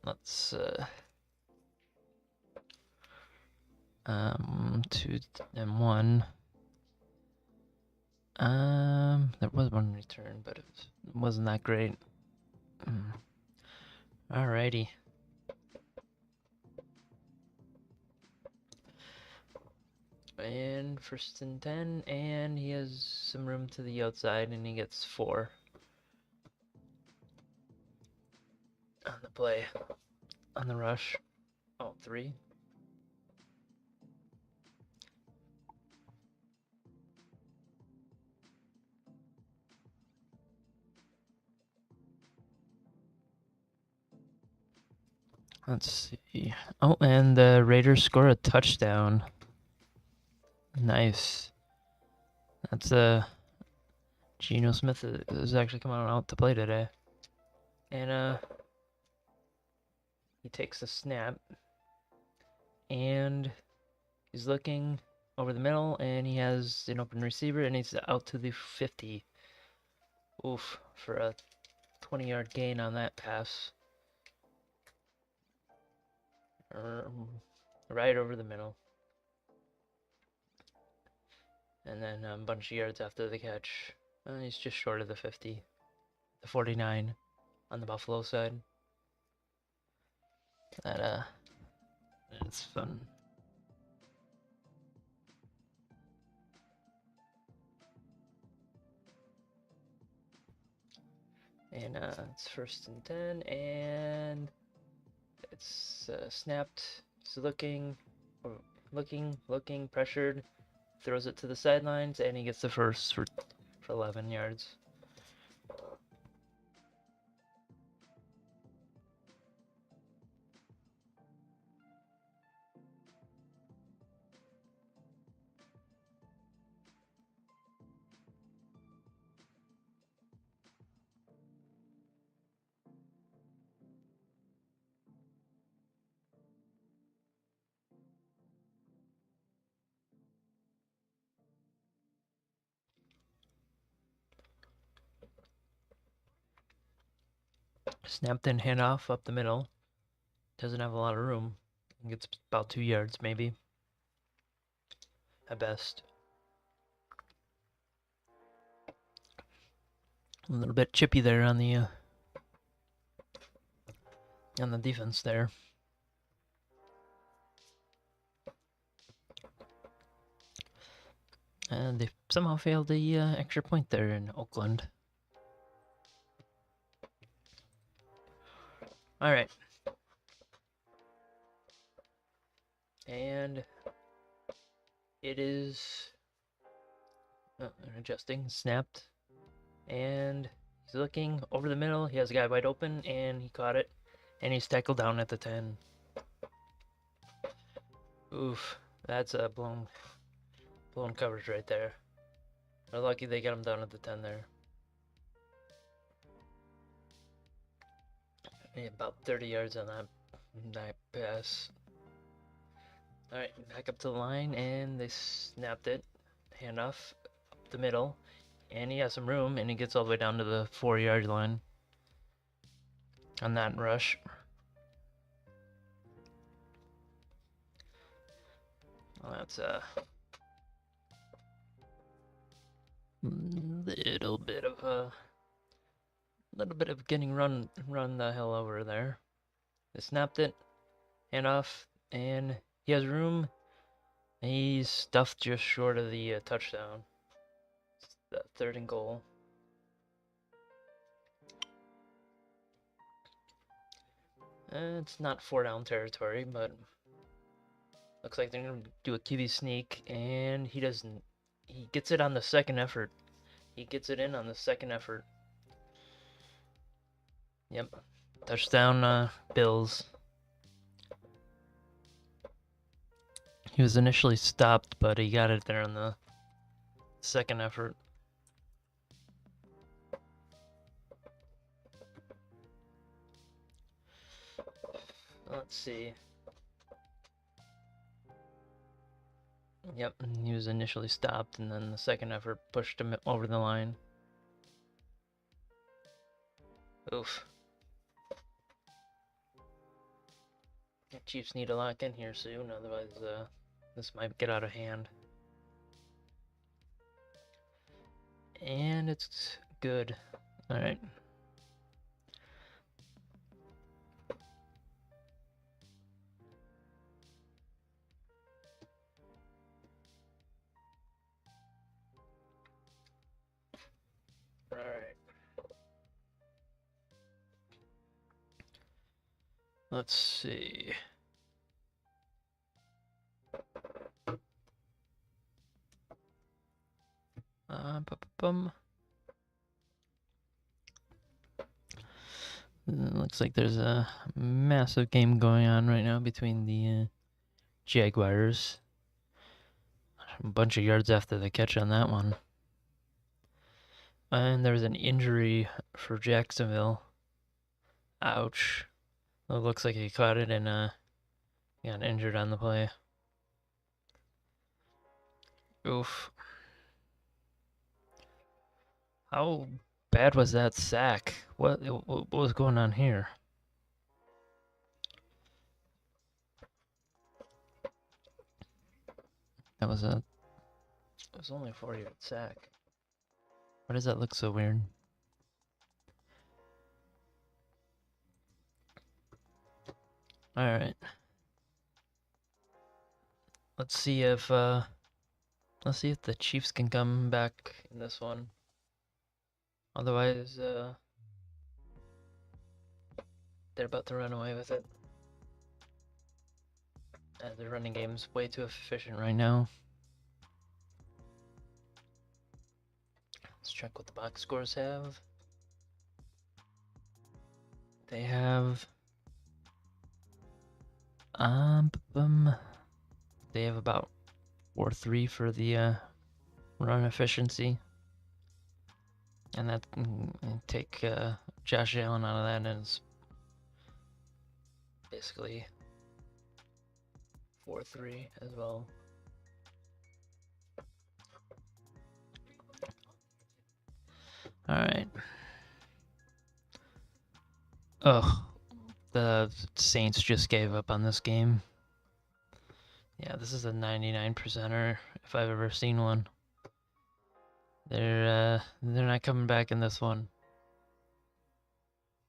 Let's 2 and 1. There was one return, but it wasn't that great. Alrighty. And 1st and 10, and he has some room to the outside, and he gets 4 on the play, on the rush. Oh, 3. Let's see. Oh, and the Raiders score a touchdown. Nice. That's Geno Smith is actually coming out to play today. And he takes the snap, and he's looking over the middle, and he has an open receiver, and he's out to the 50. Oof, for a 20-yard gain on that pass. Right over the middle. And then a bunch of yards after the catch. He's just short of the 50. The 49 on the Buffalo side. It's fun. And it's 1st and 10, and it's snapped. He's looking, pressured, throws it to the sidelines, and he gets the first for 11 yards. Snapped in handoff up the middle. Doesn't have a lot of room. Gets about 2 yards, maybe. At best. A little bit chippy there on the defense there. And they somehow failed the extra point there in Oakland. Alright. And it is adjusting, snapped, and he's looking over the middle. He has a guy wide open, and he caught it, and he's tackled down at the 10. Oof, that's a blown coverage right there. They're lucky they got him down at the 10 there. About 30 yards on that pass. Alright, back up to the line, and they snapped it. Handoff up the middle. And he has some room, and he gets all the way down to the 4-yard line on that rush. Well, that's a little bit of getting run the hell over there. They snapped it, handoff, and he has room. He's stuffed just short of the touchdown. It's the 3rd and goal. It's not 4-down territory, but looks like they're gonna do a QB sneak, and he doesn't. He gets it on the second effort. He gets it in on the second effort. Yep, touchdown, Bills. He was initially stopped, but he got it there on the second effort. Let's see. Yep, he was initially stopped, and then the second effort pushed him over the line. Oof. The Chiefs need to lock in here soon, otherwise this might get out of hand. And it's good. Alright. Alright. Let's see. Bum. Looks like there's a massive game going on right now between the Jaguars. A bunch of yards after the catch on that one. And there's an injury for Jacksonville. Ouch. It looks like he caught it and got injured on the play. Oof. How bad was that sack? What was going on here? It was only a 4-yard sack. Why does that look so weird? Alright. Let's see if the Chiefs can come back in this one. Otherwise, they're about to run away with it. Their running game's way too efficient right now. Let's check what the box scores have. They have they have about 4-3 for the run efficiency. And that take Josh Allen out of that, and it's basically 4-3 as well. Alright. Ugh. The Saints just gave up on this game. Yeah, this is a 99%er if I've ever seen one. They're not coming back in this one.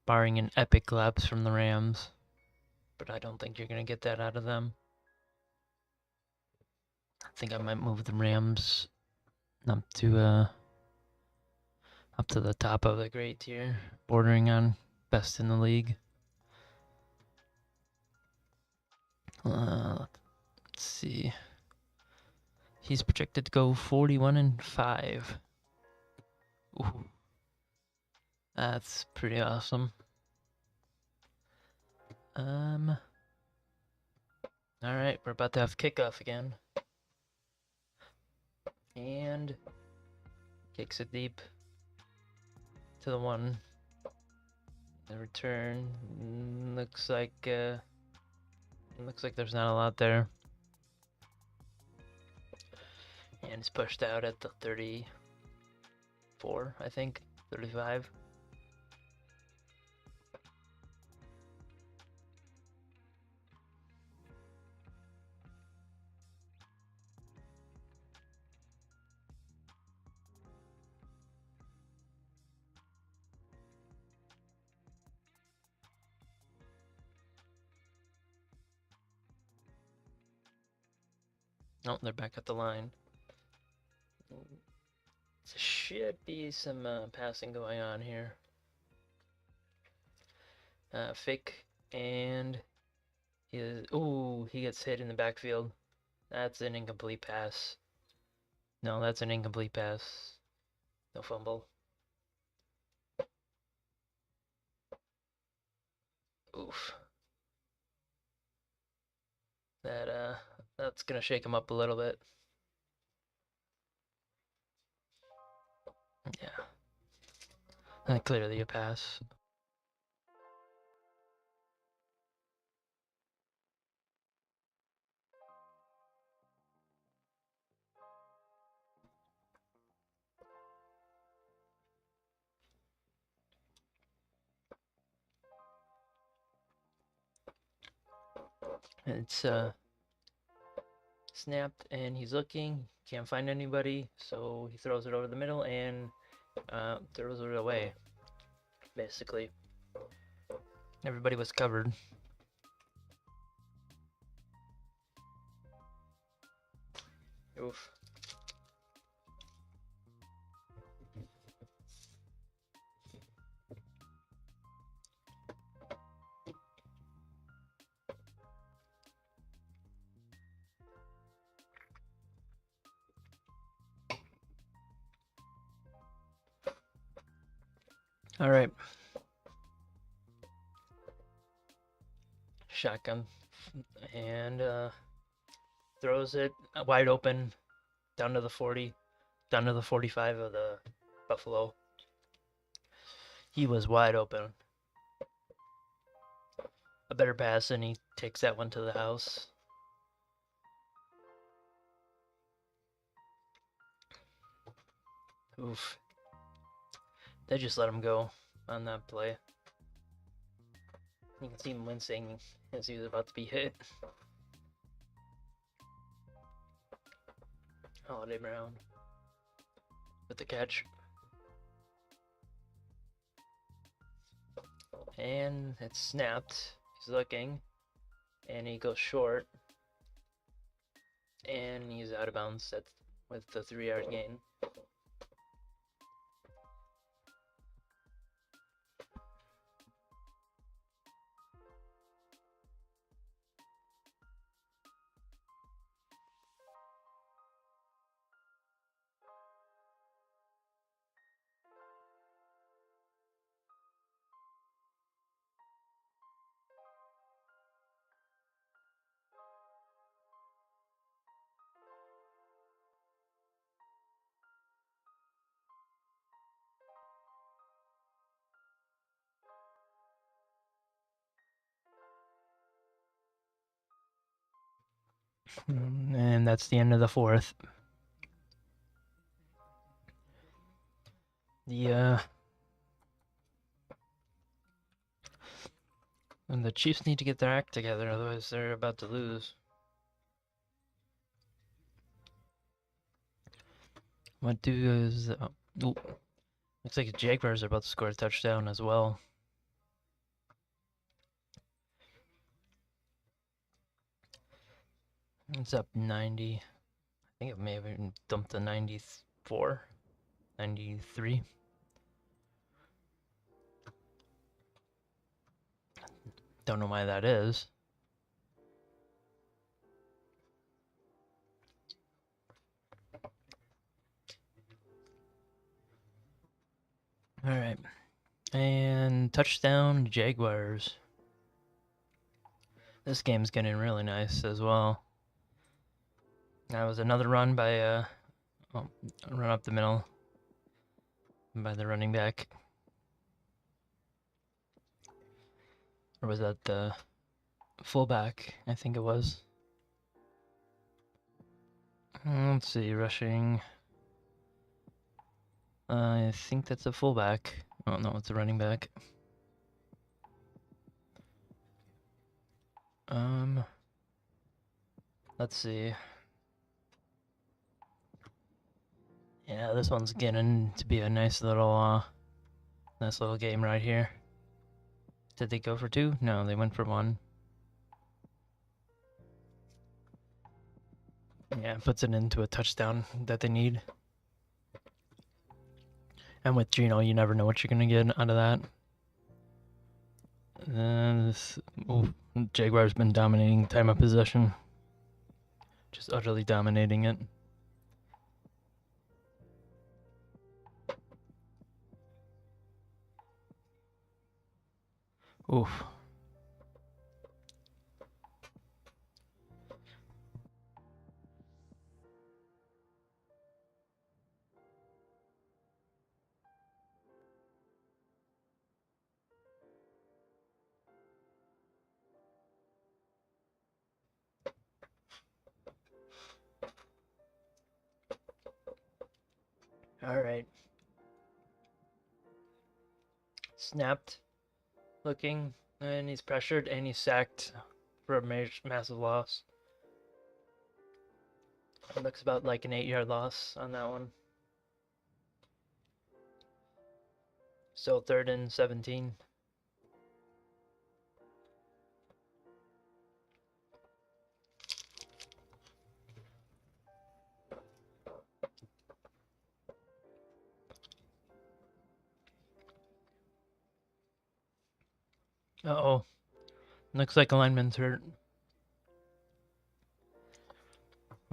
Barring an epic collapse from the Rams. But I don't think you're gonna get that out of them. I think I might move the Rams up to the top of the grade tier, bordering on best in the league. Let's see. He's projected to go 41-5. Ooh, that's pretty awesome. All right, we're about to have kickoff again, and kicks it deep to the 1. The return looks like there's not a lot there, and it's pushed out at the 34, I think, 35. Oh, they're back at the line. Should be some passing going on here. Fake, and he gets hit in the backfield. That's an incomplete pass. No, that's an incomplete pass. No fumble. Oof. That's gonna shake him up a little bit. Yeah. Clearly a pass. It's snapped, and he's looking, can't find anybody, so he throws it over the middle, and throws it away, basically. Everybody was covered. Oof. All right. Shotgun. And throws it wide open down to the 40, down to the 45 of the Buffalo. He was wide open. A better pass, and he takes that one to the house. Oof. They just let him go on that play. You can see him wincing as he was about to be hit. Holiday Brown with the catch. And it's snapped. He's looking. And he goes short. And he's out of bounds with the 3-yard gain. And that's the end of the fourth. And the Chiefs need to get their act together, otherwise they're about to lose. What does... looks like the Jaguars are about to score a touchdown as well. It's up 90. I think it may have even dumped to 94, 93. Don't know why that is. Alright. And touchdown Jaguars. This game's getting really nice as well. That was another run by run up the middle by the running back. Or was that the fullback? I think it was. Let's see, rushing. I think that's a fullback. Oh no, it's a running back. Let's see. Yeah, this one's getting to be a nice little game right here. Did they go for 2? No, they went for 1. Yeah, puts it into a touchdown that they need. And with Gino, you never know what you're gonna get out of that. Jaguars been dominating time of possession. Just utterly dominating it. Oof. Alright. Snapped. Looking. And he's pressured and he's sacked for a massive loss. It looks about like an 8-yard loss on that one. So 3rd and 17. Uh-oh. Looks like a lineman's hurt.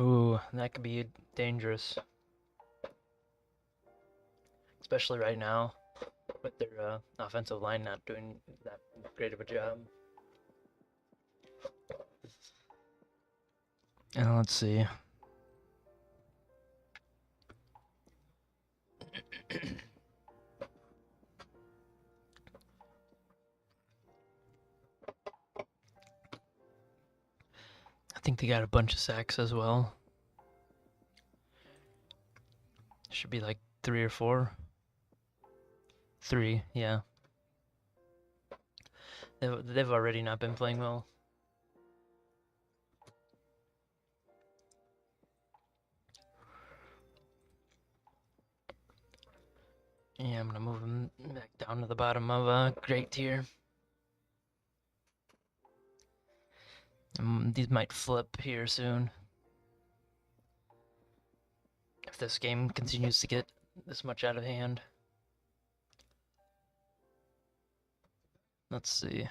Ooh, that could be dangerous. Especially right now, with their offensive line not doing that great of a job. And let's see. I think they got a bunch of sacks as well. Should be like 3 or 4. 3, yeah. They've already not been playing well. Yeah, I'm gonna move them back down to the bottom of great tier. These might flip here soon. If this game continues to get this much out of hand. Let's see.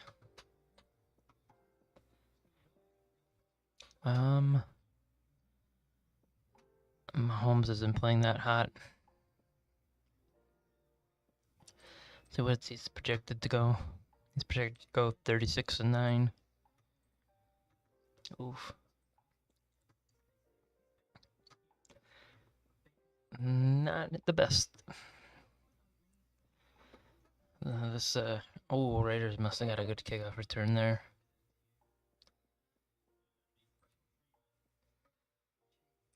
Mahomes isn't playing that hot. So what's he's projected to go? He's projected to go 36-9. Oof. Not the best. Oh, Raiders must have got a good kickoff return there.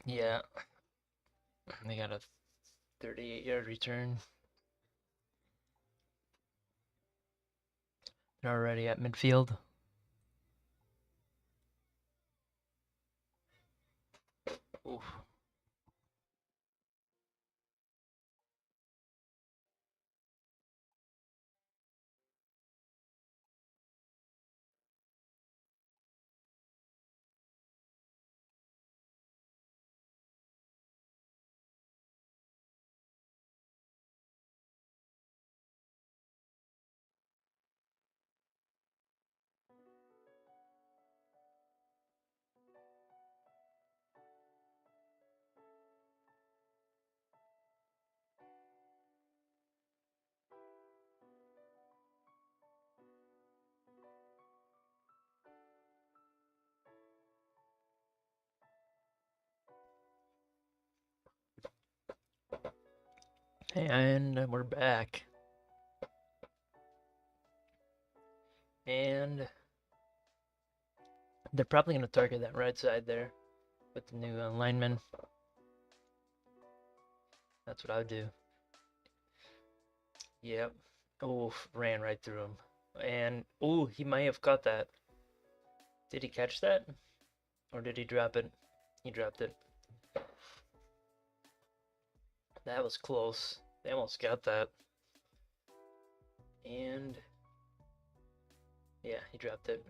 Yeah. They got a 38-yard return. They're already at midfield. Oof. And we're back. And they're probably going to target that right side there with the new lineman. That's what I would do. Yep. Oh, ran right through him. And, oh, he might have caught that. Did he catch that? Or did he drop it? He dropped it. That was close. They almost got that. And, yeah, he dropped it.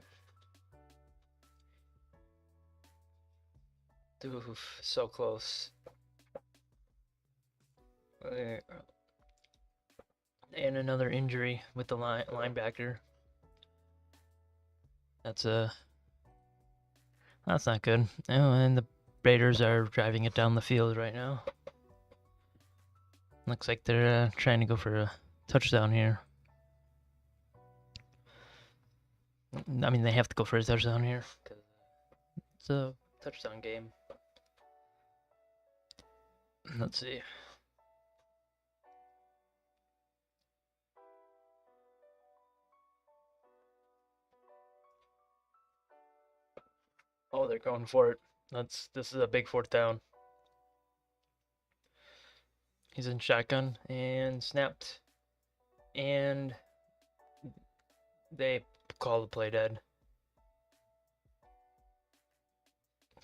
Oof, so close. And another injury with the linebacker. That's not good. Oh, and the Raiders are driving it down the field right now. Looks like they're trying to go for a touchdown here. I mean, they have to go for a touchdown here because it's a touchdown game. Let's see. Oh, they're going for it. This is a big 4th down. He's in shotgun and snapped. And they call the play dead.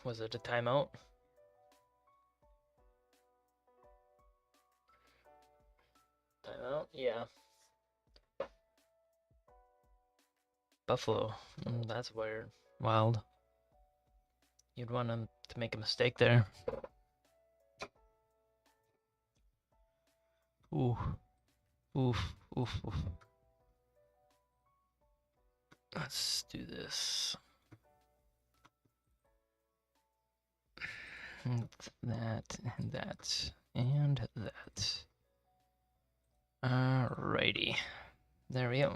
Was it a timeout? Timeout? Yeah. Buffalo. That's weird. Wild. You'd want him to make a mistake there. Ooh. Oof. Oof. Oof. Let's do this. And that, and that, and that. Alrighty. There we go.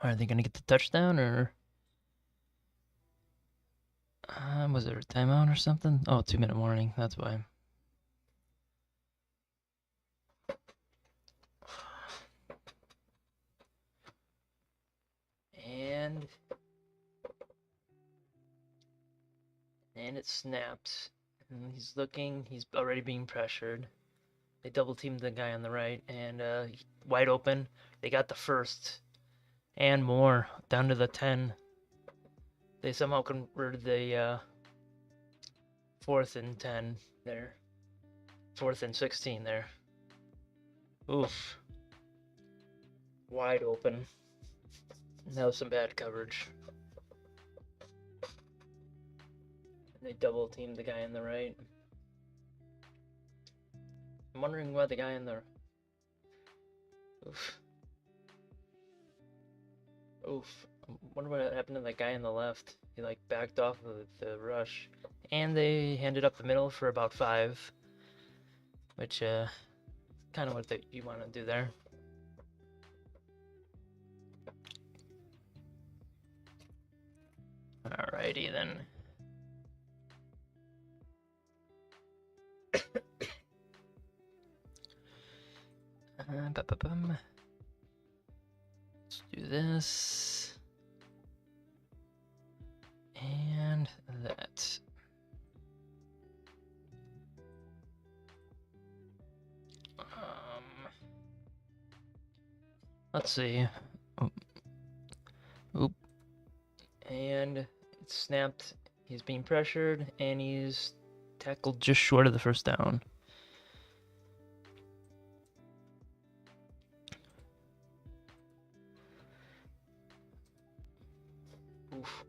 Are they gonna get the touchdown, or was there a timeout or something? Oh, 2-minute warning. That's why. And it snaps. And he's looking. He's already being pressured. They double teamed the guy on the right, and wide open. They got the first and more down to the 10. They somehow converted the 4th and 10 there. 4th and 16 there. Oof. Wide open. That was some bad coverage. They double teamed the guy on the right. I'm wondering why the guy on the... Oof. Oof. I wonder what happened to that guy on the left. He like backed off of the rush. And they handed up the middle for about 5. Which, kind of what you want to do there. Alrighty then. Let's do this. And that. Let's see. Oop. And it snapped. He's being pressured, and he's tackled just short of the first down. Oof.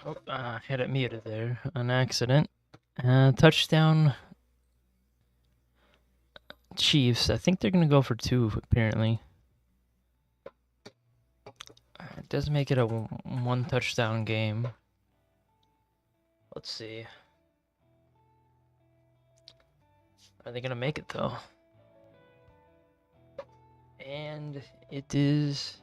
Oh, had it muted there on accident. Touchdown Chiefs. I think they're going to go for 2, apparently. It does make it a 1 touchdown game. Let's see. Are they going to make it, though? And it is...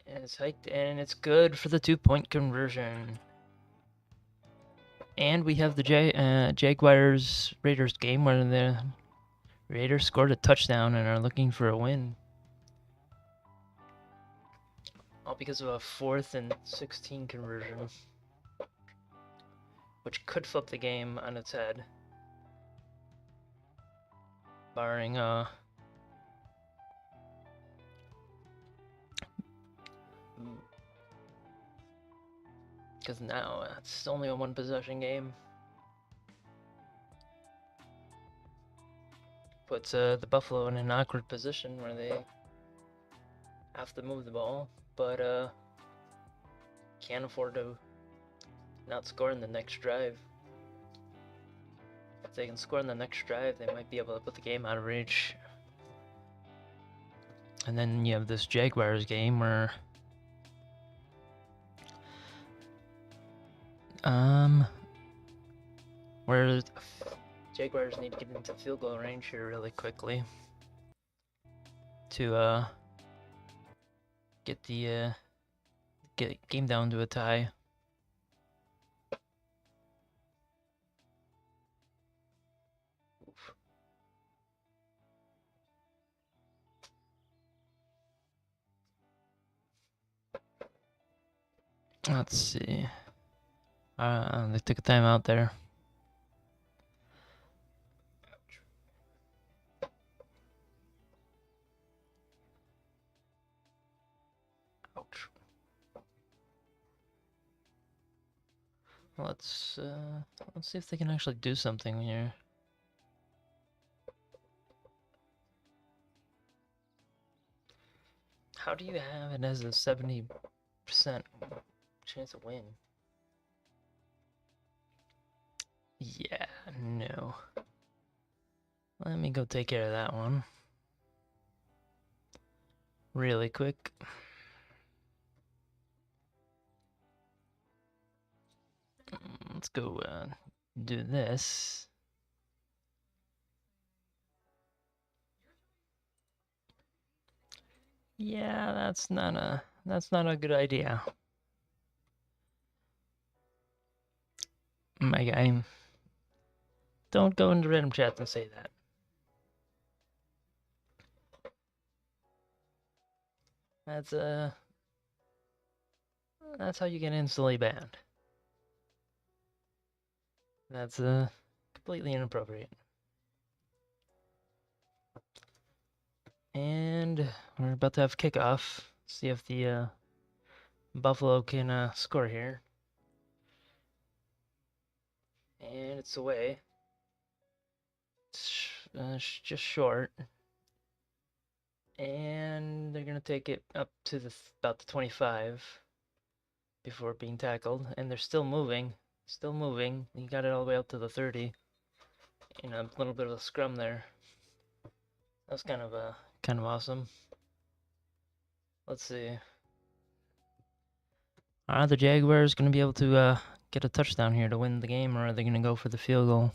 And it's hiked, and it's good for the 2-point conversion. And we have the Jaguars Raiders game where the Raiders scored a touchdown and are looking for a win. All because of a 4th and 16 conversion, which could flip the game on its head, barring Because now it's only a one possession game. Puts the Buffalo in an awkward position where they have to move the ball, but can't afford to not score in the next drive. If they can score in the next drive, they might be able to put the game out of reach. And then you have this Jaguars game where where Jaguars need to get into field goal range here really quickly to get the game down to a tie. Oof. Let's see. They took a timeout there. Ouch. Let's see if they can actually do something here. How do you have it as a 70% chance to win? Yeah, no. Let me go take care of that one really quick. Let's go do this. Yeah, that's not a good idea. My guy, don't go into random chat and say that. That's how you get instantly banned. That's completely inappropriate. And we're about to have kickoff. See if the Buffalo can score here. And it's away. It's just short. And they're gonna take it up to about the 25 before being tackled. And they're still moving. Still moving. He got it all the way up to the 30. In a little bit of a scrum there. That was kind of awesome. Let's see. Are the Jaguars going to be able to get a touchdown here to win the game, or are they going to go for the field goal?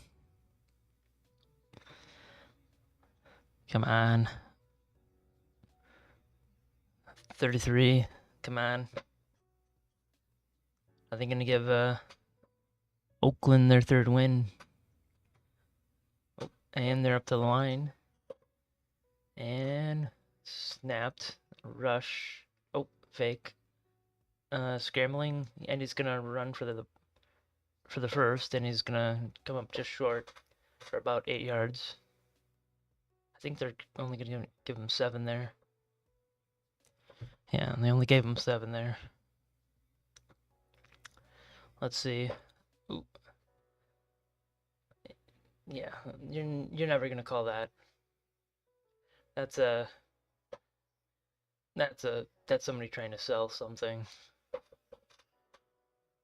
Come on. 33. Come on. Are they going to give Oakland their third win? Oh, and they're up to the line. And snapped. Rush. Oh, fake. Scrambling, and he's gonna run for the first, and he's gonna come up just short for about 8 yards. I think they're only gonna give him 7 there. Yeah, and they only gave him 7 there. Let's see. Ooh. Yeah, you're never gonna call that. That's somebody trying to sell something.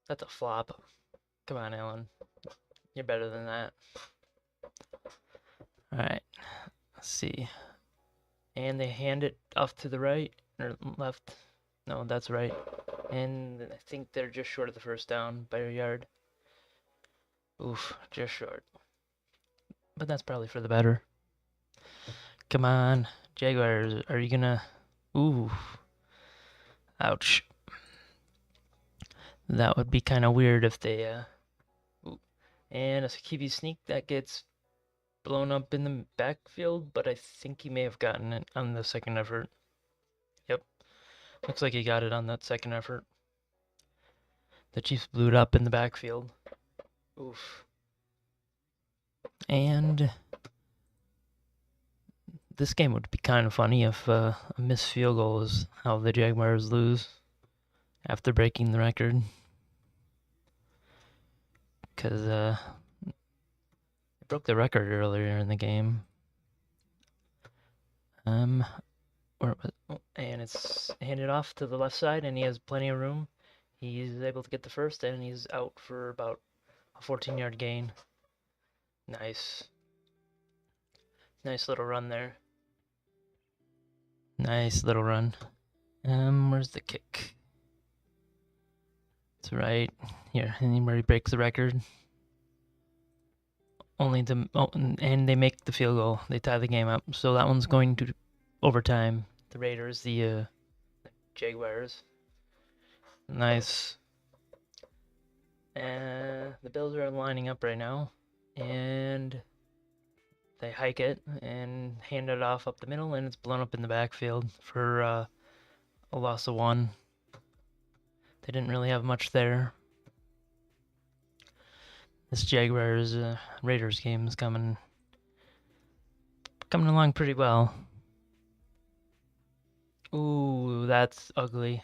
That's a flop. Come on, Alan. You're better than that. Alright. Let's see. And they hand it off to the right or left. No, that's right. And I think they're just short of the first down by a yard. Oof, just short. But that's probably for the better. Come on, Jaguars. Are you gonna... Ooh. Ouch. That would be kind of weird if they... Ooh. And a QB sneak that gets blown up in the backfield, but I think he may have gotten it on the second effort. Yep. Looks like he got it on that second effort. The Chiefs blew it up in the backfield. Oof. And this game would be kind of funny if a missed field goal is how the Jaguars lose. after breaking the record. Because it broke the record earlier in the game. And it's handed off to the left side, and he has plenty of room. He's able to get the first, and he's out for about a 14-yard gain. Nice. Nice little run there. Nice little run. Where's the kick? It's right here, and where he breaks the record. And they make the field goal. They tie the game up. So that one's going to overtime. The Raiders, the Jaguars. Nice. And the Bills are lining up right now, and they hike it and hand it off up the middle, and it's blown up in the backfield for a loss of 1. They didn't really have much there. This Jaguars Raiders game is coming along pretty well. Ooh, that's ugly.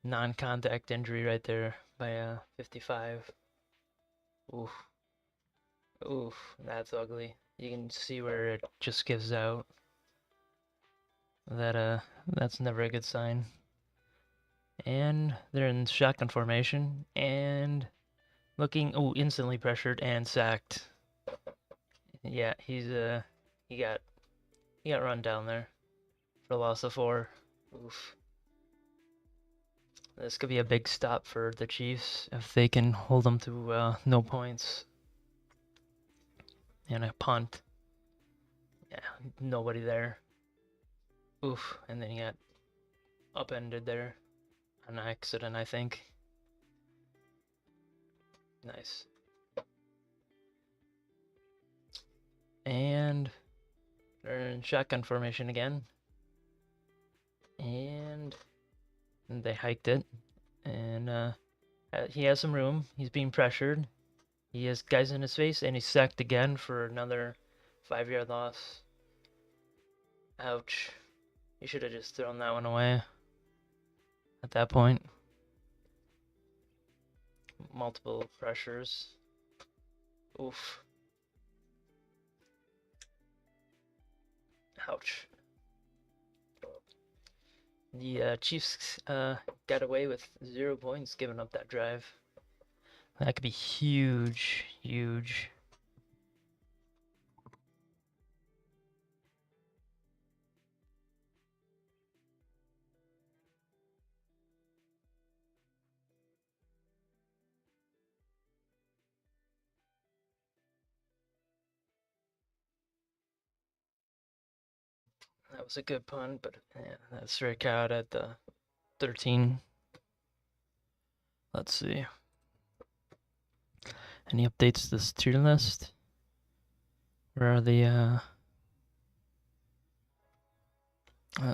Non-contact injury right there by 55. Oof. Oof, that's ugly. You can see where it just gives out. That's never a good sign. And they're in shotgun formation and looking instantly pressured and sacked. Yeah, he got run down there for a loss of 4. Oof. This could be a big stop for the Chiefs if they can hold them to no points. And a punt. Yeah, nobody there. Oof, and then he got upended there on accident, I think. Nice. And they're in shotgun formation again. And they hiked it. And he has some room. He's being pressured. He has guys in his face, and he's sacked again for another 5-yard loss. Ouch. You should have just thrown that one away at that point. Multiple pressures. Oof. Ouch. The Chiefs got away with 0 points giving up that drive. That could be huge, huge. That was a good punt, but yeah, that struck out at the 13. Let's see. Any updates to this tier list? Where are the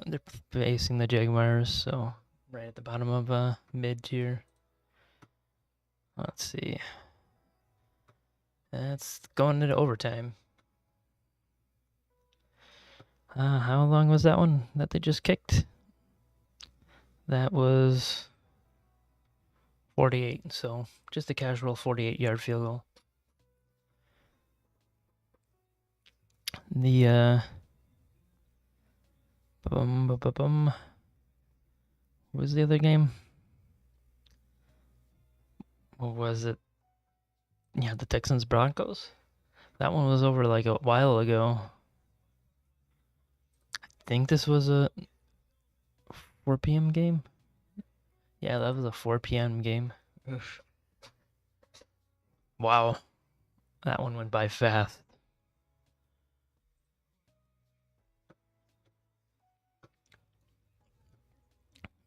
they're facing the Jaguars, so right at the bottom of mid tier. Let's see. That's going into overtime. How long was that one that they just kicked? That was 48, so just a casual 48-yard field goal. The what was the other game? What was it? Yeah, the Texans Broncos. That one was over like a while ago. I think this was a 4 p.m. game. Yeah, that was a 4 p.m. game. Oof. Wow. That one went by fast.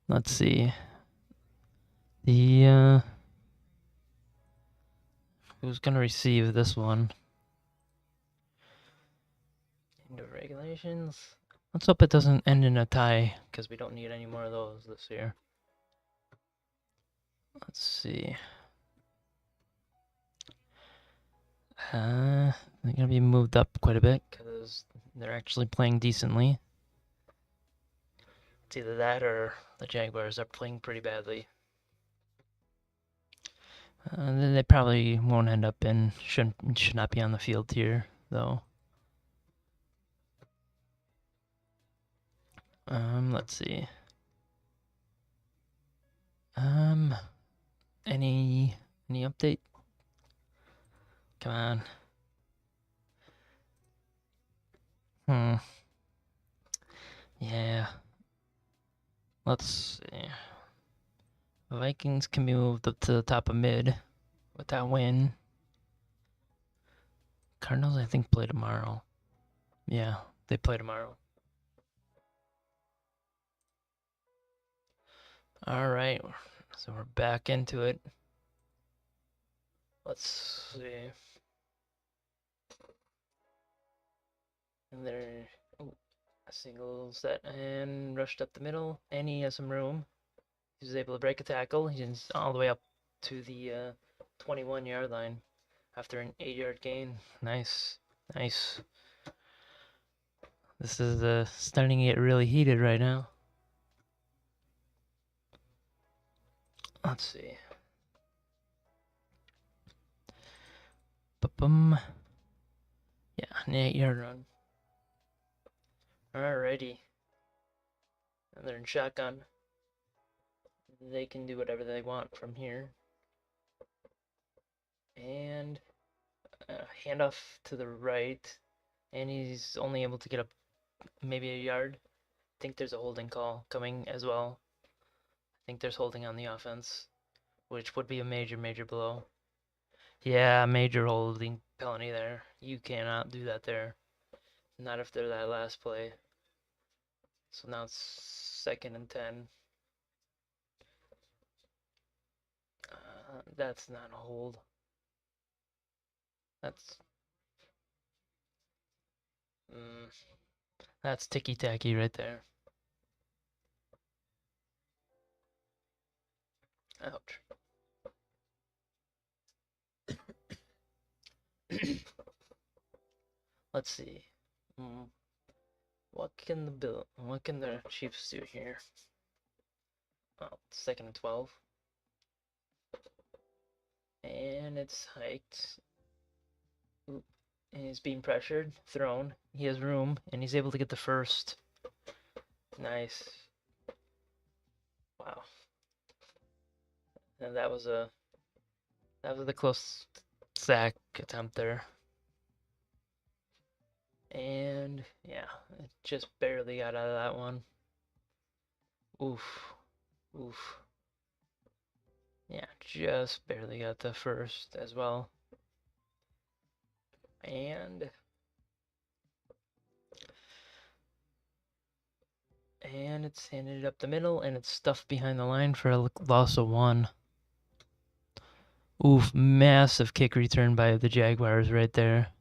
Let's see. The who's gonna receive this one? Into regulations. Let's hope it doesn't end in a tie, because we don't need any more of those this year. Let's see. They're gonna be moved up quite a bit because they're actually playing decently. It's either that or the Jaguars are playing pretty badly. Then they probably won't end up in, should not be on the field here, though. Let's see. Any update? Come on. Yeah. Let's see. The Vikings can be moved up to the top of mid with that win. Cardinals, I think, play tomorrow. Yeah, they play tomorrow. All right, so we're back into it. Let's see. And there, a single set and rushed up the middle, and he has some room. He was able to break a tackle. He's all the way up to the 21-yard line after an 8-yard gain. Nice, nice. This is starting to get really heated right now. Let's see. Ba-bum. Yeah, an 8-yard run. Alrighty. And they're in shotgun. They can do whatever they want from here. And handoff to the right. And he's only able to get up maybe a yard. I think there's a holding call coming as well. I think there's holding on the offense, which would be a major, major blow. Yeah, major holding penalty there. You cannot do that there. Not after that last play. So now it's 2nd and 10. That's not a hold. That's ticky-tacky right there. Ouch. Let's see. What can the Chiefs do here? Well, 2nd and 12. And it's hiked. Oop. And he's being pressured, thrown. He has room, and he's able to get the first. Nice. Wow. And that was the close sack attempt there. And yeah, it just barely got out of that one. Oof. Oof. Yeah, just barely got the first as well. And it's handed up the middle, and it's stuffed behind the line for a loss of 1. Oof, massive kick return by the Jaguars right there.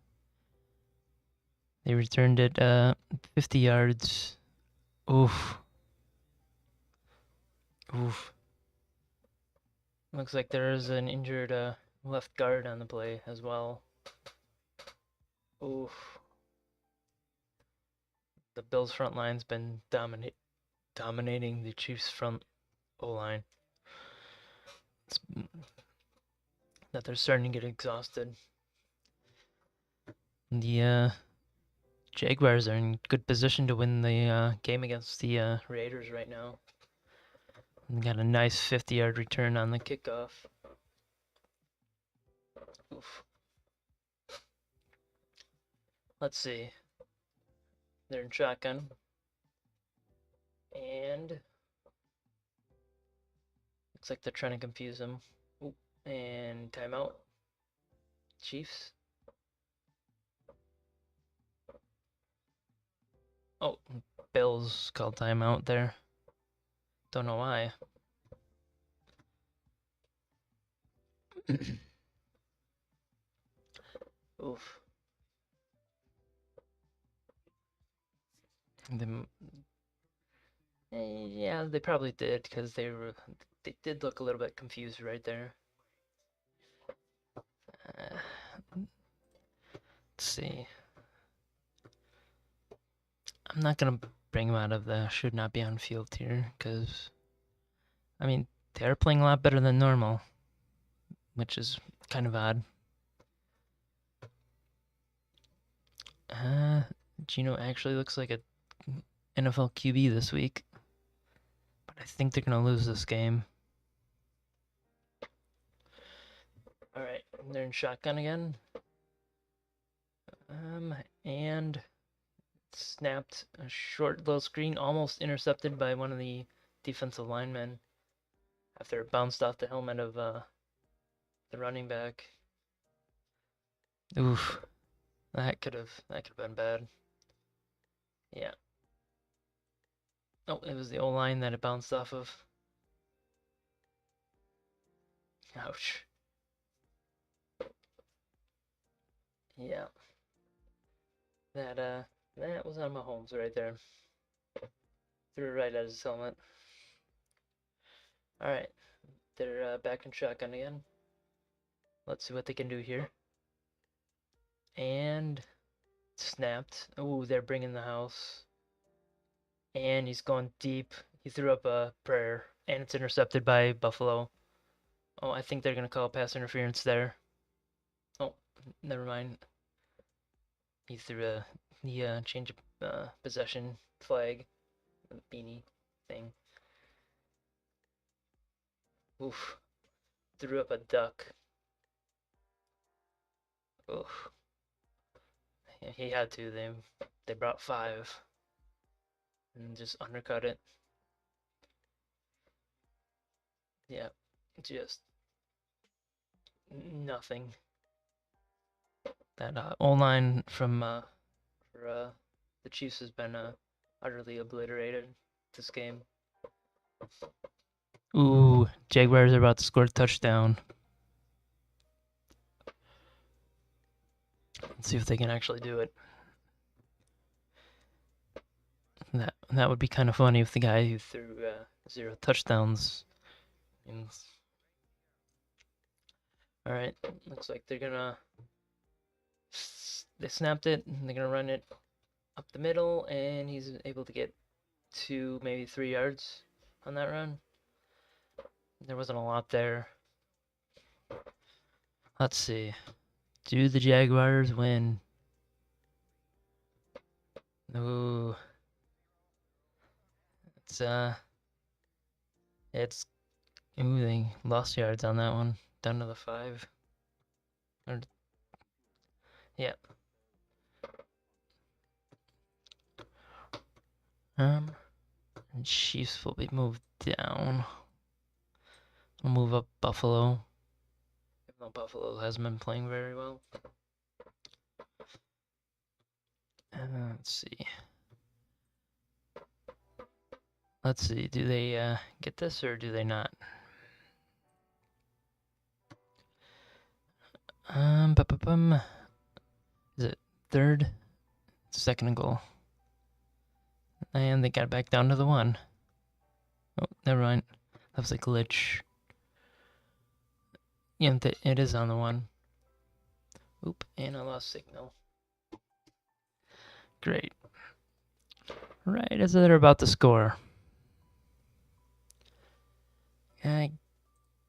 They returned it 50 yards. Oof. Oof. Looks like there is an injured left guard on the play as well. Oof. The Bills' front line's been dominating the Chiefs' front O-line. That they're starting to get exhausted. The Jaguars are in good position to win the game against the Raiders right now. And got a nice 50-yard return on the kickoff. Oof. Let's see. They're in shotgun. And looks like they're trying to confuse him. Ooh. And timeout. Chiefs. Oh, Bills called timeout there. Don't know why. Oof. Yeah, they probably did because they did look a little bit confused right there. Let's see. I'm not gonna bring him out of the should not be on field tier, because, I mean, they're playing a lot better than normal, which is kind of odd. Gino actually looks like a NFL QB this week, but I think they're going to lose this game. Alright, they're in shotgun again. And snapped a short little screen, almost intercepted by one of the defensive linemen after it bounced off the helmet of the running back. Oof, that could have been bad. Yeah. Oh, it was the O-line that it bounced off of. Ouch. Yeah. That was on Mahomes right there. Threw it right at his helmet. Alright, they're back in shotgun again. Let's see what they can do here. And snapped. Ooh, they're bringing the house. And he's going deep. He threw up a prayer, and it's intercepted by Buffalo. Oh, I think they're going to call pass interference there. Oh, never mind. He threw the change of possession flag, beanie thing. Oof. Threw up a duck. Oof. He had to. They brought 5 and just undercut it. Yeah, just nothing. That O-line from for the Chiefs has been utterly obliterated this game. Ooh, Jaguars are about to score a touchdown. Let's see if they can actually do it. That would be kind of funny if the guy who threw 0 touchdowns. All right, looks like they're gonna. They snapped it. They're gonna run it up the middle, and he's able to get 2, maybe 3 yards on that run. There wasn't a lot there. Let's see. Do the Jaguars win? Ooh. It's ooh, they lost yards on that one. Down to the 5. Or, yeah. And Chiefs will be moved down. We'll move up Buffalo. Even though Buffalo hasn't been playing very well. Let's see. Let's see. Do they get this or do they not? Is it 3rd? 2nd and goal. And they got it back down to the 1. Oh, never mind. That was a glitch. Yeah, it is on the 1. Oop, and I lost signal. Great. Right as they're about to score. I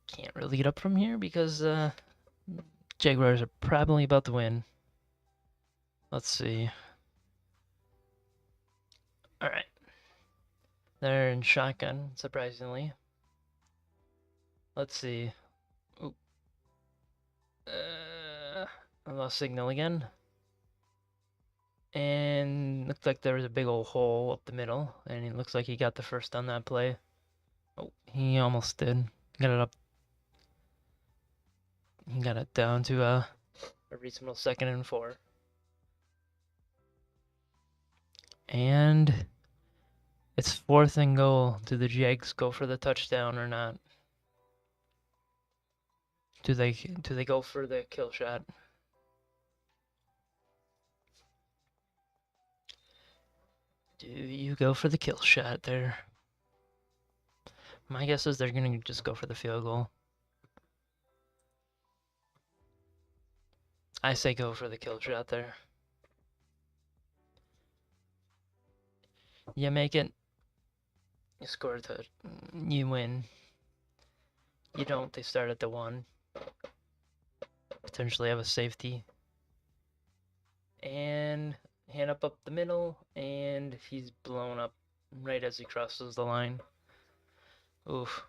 can't really get up from here because Jaguars are probably about to win. Let's see. Alright. They're in shotgun, surprisingly. Let's see. Oop. I lost signal again. And looked like there was a big old hole up the middle. And it looks like he got the first on that play. Oh, he almost did. Got it up. He got it down to a reasonable 2nd and 4. And it's 4th and goal. Do the Jags go for the touchdown or not? Do they go for the kill shot? Do you go for the kill shot there? My guess is they're gonna just go for the field goal. I say go for the kill shot there. You make it. You score a touch. You win. You don't. They start at the 1. Potentially have a safety. And hand up the middle, and he's blown up right as he crosses the line. Oof.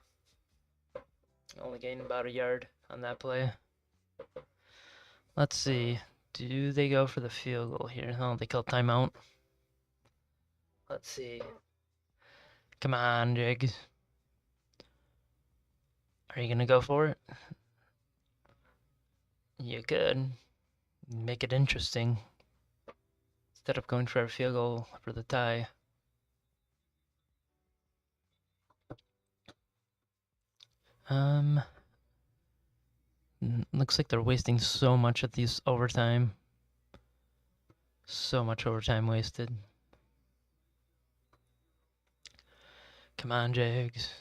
Only gained about a yard on that play. Let's see. Do they go for the field goal here? Oh, they call timeout. Let's see. Come on, Jigs. Are you going to go for it? You could. Make it interesting. Instead of going for a field goal for the tie. Looks like they're wasting so much at these overtime. So much overtime wasted. Come on, Jags.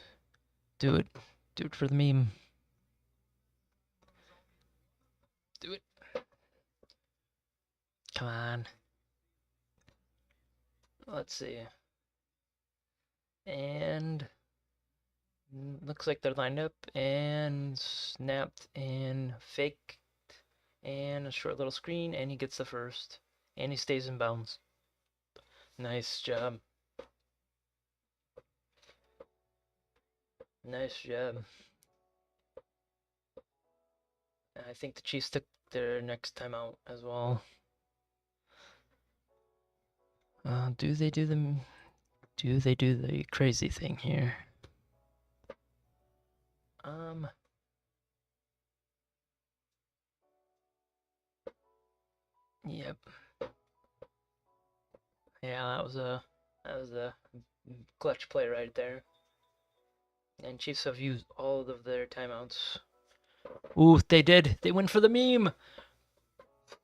Do it. Do it for the meme. Do it. Come on. Let's see. And looks like they're lined up and snapped and faked and a short little screen, and he gets the first. And he stays in bounds. Nice job. Nice job. I think the Chiefs took their next timeout as well. Do they do the crazy thing here? Yep. Yeah, that was a clutch play right there. And Chiefs have used all of their timeouts. Ooh, they did. They went for the meme.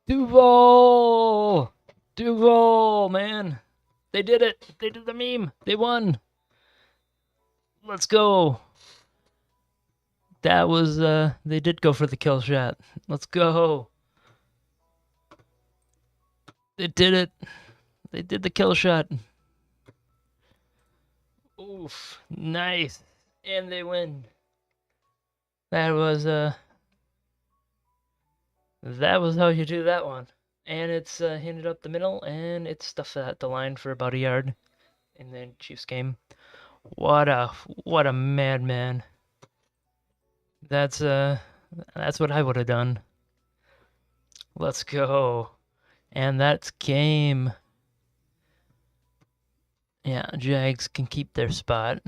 Duval! Duval, man. They did it. They did the meme. They won. Let's go. That was, they did go for the kill shot. Let's go. They did it. They did the kill shot. Oof. Nice. And they win. That was how you do that one. And it's handed up the middle, and it's stuffed at the line for about a yard. And then Chiefs game. What a madman. That's what I would have done. Let's go. And that's game. Yeah, Jags can keep their spot.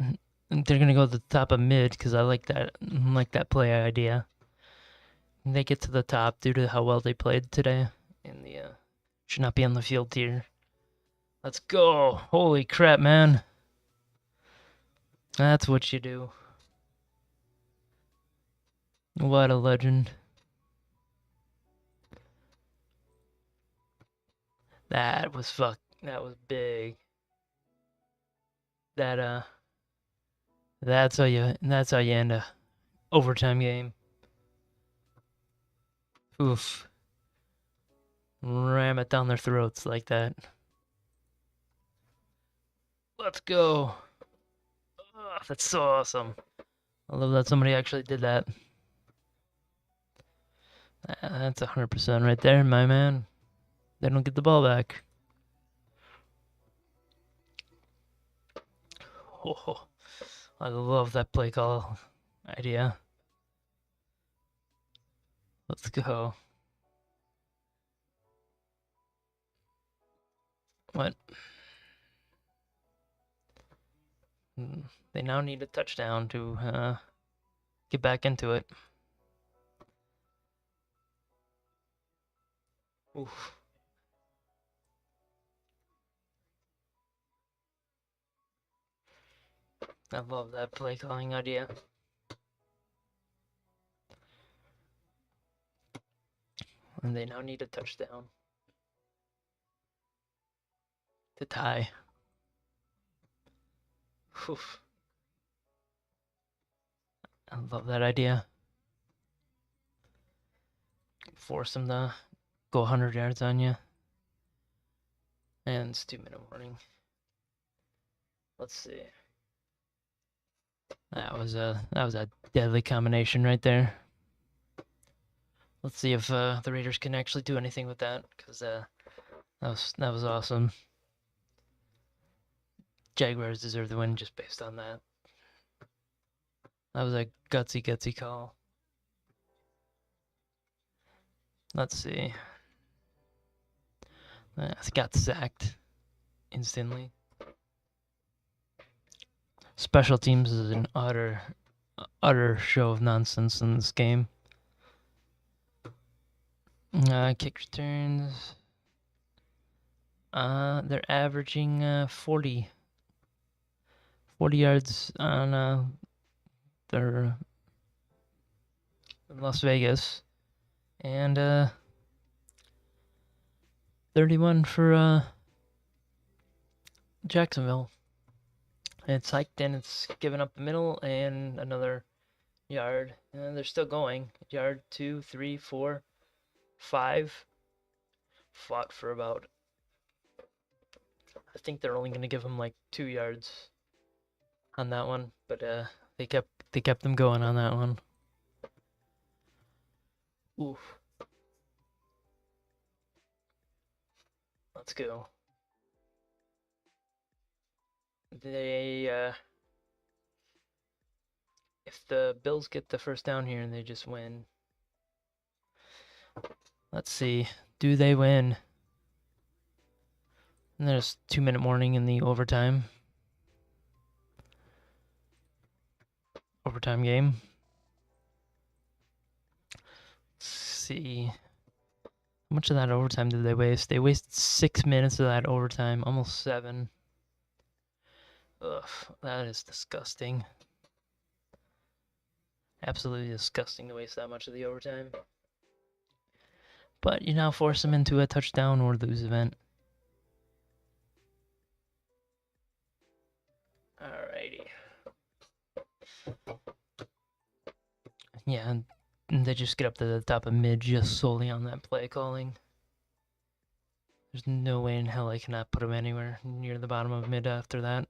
They're gonna go to the top of mid because I like that play idea. They get to the top due to how well they played today. And the should not be on the field here. Let's go. Holy crap, man. That's what you do. What a legend. That was big. That's how you end a overtime game. Oof. Ram it down their throats like that. Let's go. Oh, that's so awesome. I love that somebody actually did that. That's 100% right there, my man. They don't get the ball back. Oh, I love that play call idea. Let's go. What? They now need a touchdown to get back into it. Oof. I love that play calling idea. And they now need a touchdown to tie. Oof. I love that idea. Force them to go 100 yards on you. And it's 2-minute warning. Let's see. That was a deadly combination right there. Let's see if the Raiders can actually do anything with that, because that was awesome. Jaguars deserve the win just based on that. That was a gutsy call. Let's see. Got sacked instantly. Special teams is an utter show of nonsense in this game. Kick returns. They're averaging 40 yards on their Las Vegas, and 31 for Jacksonville. It's hiked and it's given up the middle and another yard. And they're still going. Yard 2, 3, 4, 5. Fought for about. I think they're only gonna give him like 2 yards on that one, but they kept them going on that one. Oof. Let's go. They if the Bills get the first down here and they just win. Let's see. Do they win? And there's 2-minute warning in the overtime game. Let's see. How much of that overtime did they waste? They wasted 6 minutes of that overtime, almost 7. Ugh, that is disgusting. Absolutely disgusting to waste that much of the overtime. But you now force them into a touchdown or lose event. Alrighty. Yeah, and they just get up to the top of mid just solely on that play calling. There's no way in hell I cannot put them anywhere near the bottom of mid after that.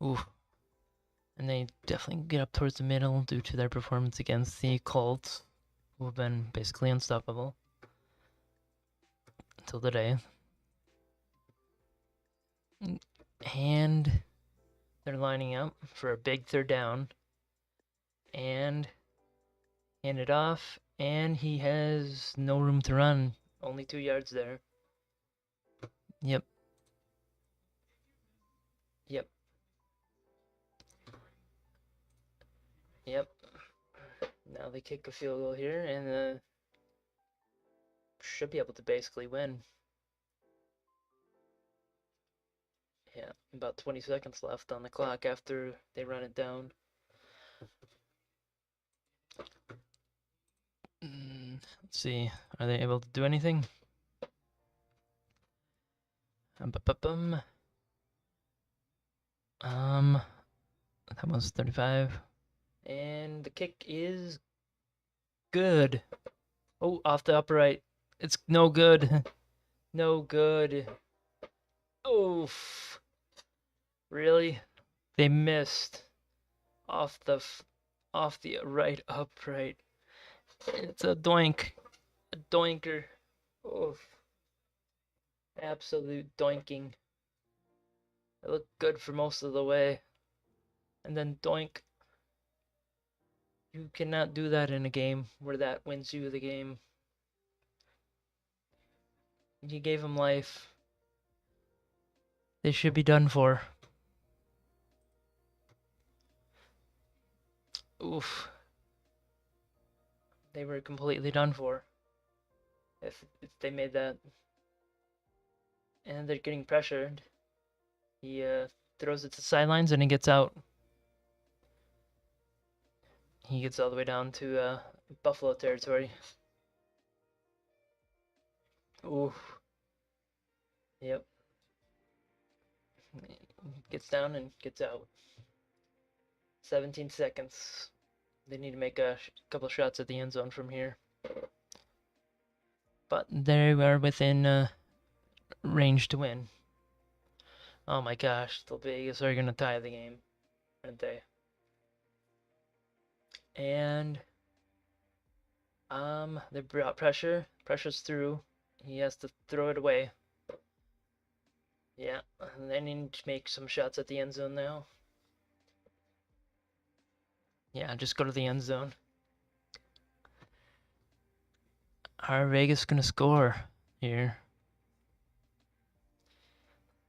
Ooh. And they definitely get up towards the middle due to their performance against the Colts, who have been basically unstoppable until today. And they're lining up for a big third down. And hand it off. And he has no room to run. Only 2 yards there. Yep. Now they kick a field goal here and should be able to basically win. Yeah, about 20 seconds left on the clock after they run it down. Let's see, are they able to do anything? That was 35. And the kick is good. Oh, off the upright. It's no good. No good. Oof. Really? They missed off the right upright. It's a doink. A doinker. Oof. Absolute doinking. It looked good for most of the way. And then doink. You cannot do that in a game where that wins you the game. You gave them life. They should be done for. Oof. They were completely done for. If they made that. And they're getting pressured. He throws it to the sidelines and he gets out. He gets all the way down to Buffalo territory. Oof. Yep. Gets down and gets out. 17 seconds. They need to make a couple shots at the end zone from here. But they are within range to win. Oh my gosh, the Vegas are gonna tie the game, aren't they? And they brought pressure. Pressure's through. He has to throw it away. Yeah, and they need to make some shots at the end zone now. Yeah, just go to the end zone. Are Vegas gonna score here?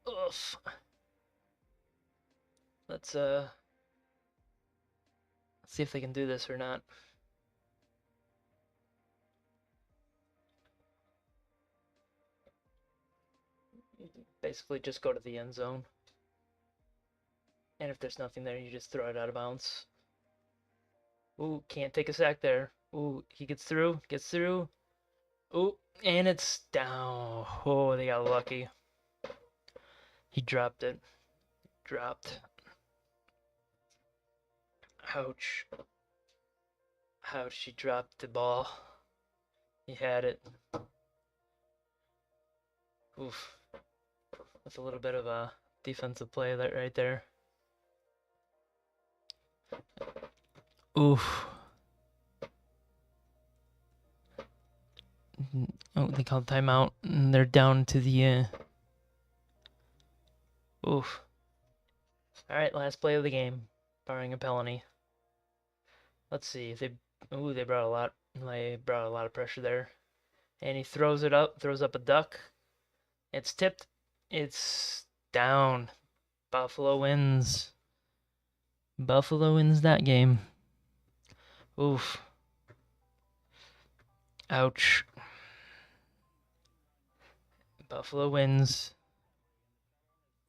Oof. Let's see if they can do this or not. Basically, just go to the end zone. And if there's nothing there, you just throw it out of bounds. Ooh, can't take a sack there. Ooh, he gets through. Ooh, and it's down. Oh, they got lucky. He dropped it. Dropped. Ouch. Ouch, he dropped the ball. He had it. Oof. That's a little bit of a defensive play that right there. Oof. Oh, they called timeout, and they're down to the. Oof. All right, last play of the game, barring a penalty. Let's see. They brought a lot. They brought a lot of pressure there, and he throws it up. Throws up a duck. It's tipped. It's down. Buffalo wins. Buffalo wins that game. Oof. Ouch. Buffalo wins.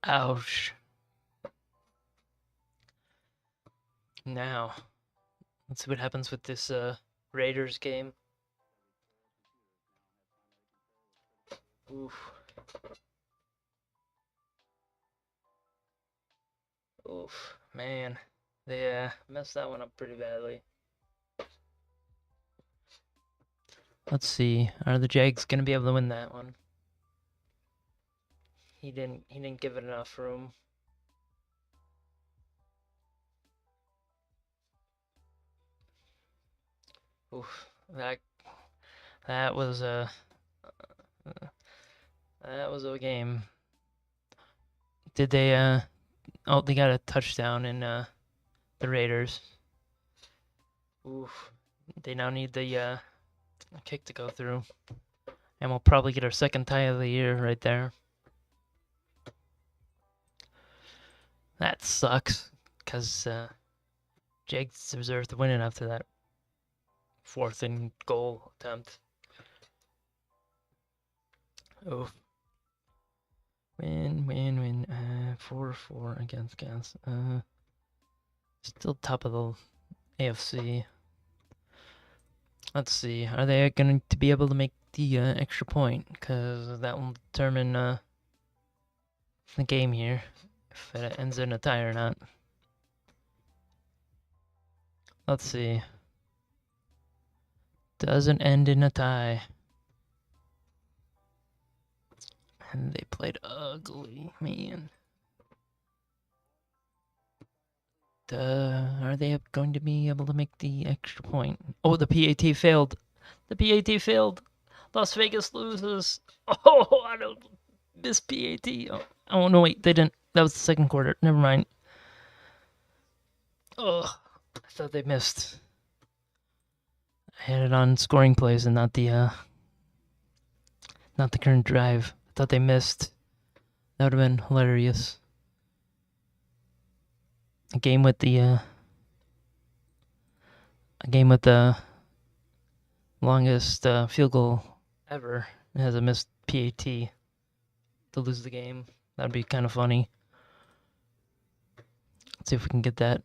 Ouch. Now, let's see what happens with this Raiders game. Oof. Oof. Man, they messed that one up pretty badly. Let's see. Are the Jags gonna be able to win that one? He didn't give it enough room. Oof. That was a game. Did they oh, they got a touchdown in the Raiders. Oof. They now need the kick to go through. And we'll probably get our second tie of the year right there. That sucks, because Jags deserve to win it after that 4th and goal attempt. Oof. Win. 4-4 against Gas. Still top of the AFC. Let's see. Are they going to be able to make the extra point? Because that will determine the game here. If it ends in a tie or not. Let's see. Doesn't end in a tie. And they played ugly, man. Are they going to be able to make the extra point? Oh, the PAT failed. The PAT failed. Las Vegas loses. Oh, I don't miss PAT. Oh no, wait, they didn't. That was the second quarter. Never mind. Oh, I thought they missed. I had it on scoring plays and not the current drive. I thought they missed. That would have been hilarious. A game with the longest field goal ever. It has a missed PAT to lose the game. That'd be kind of funny. Let's see if we can get that.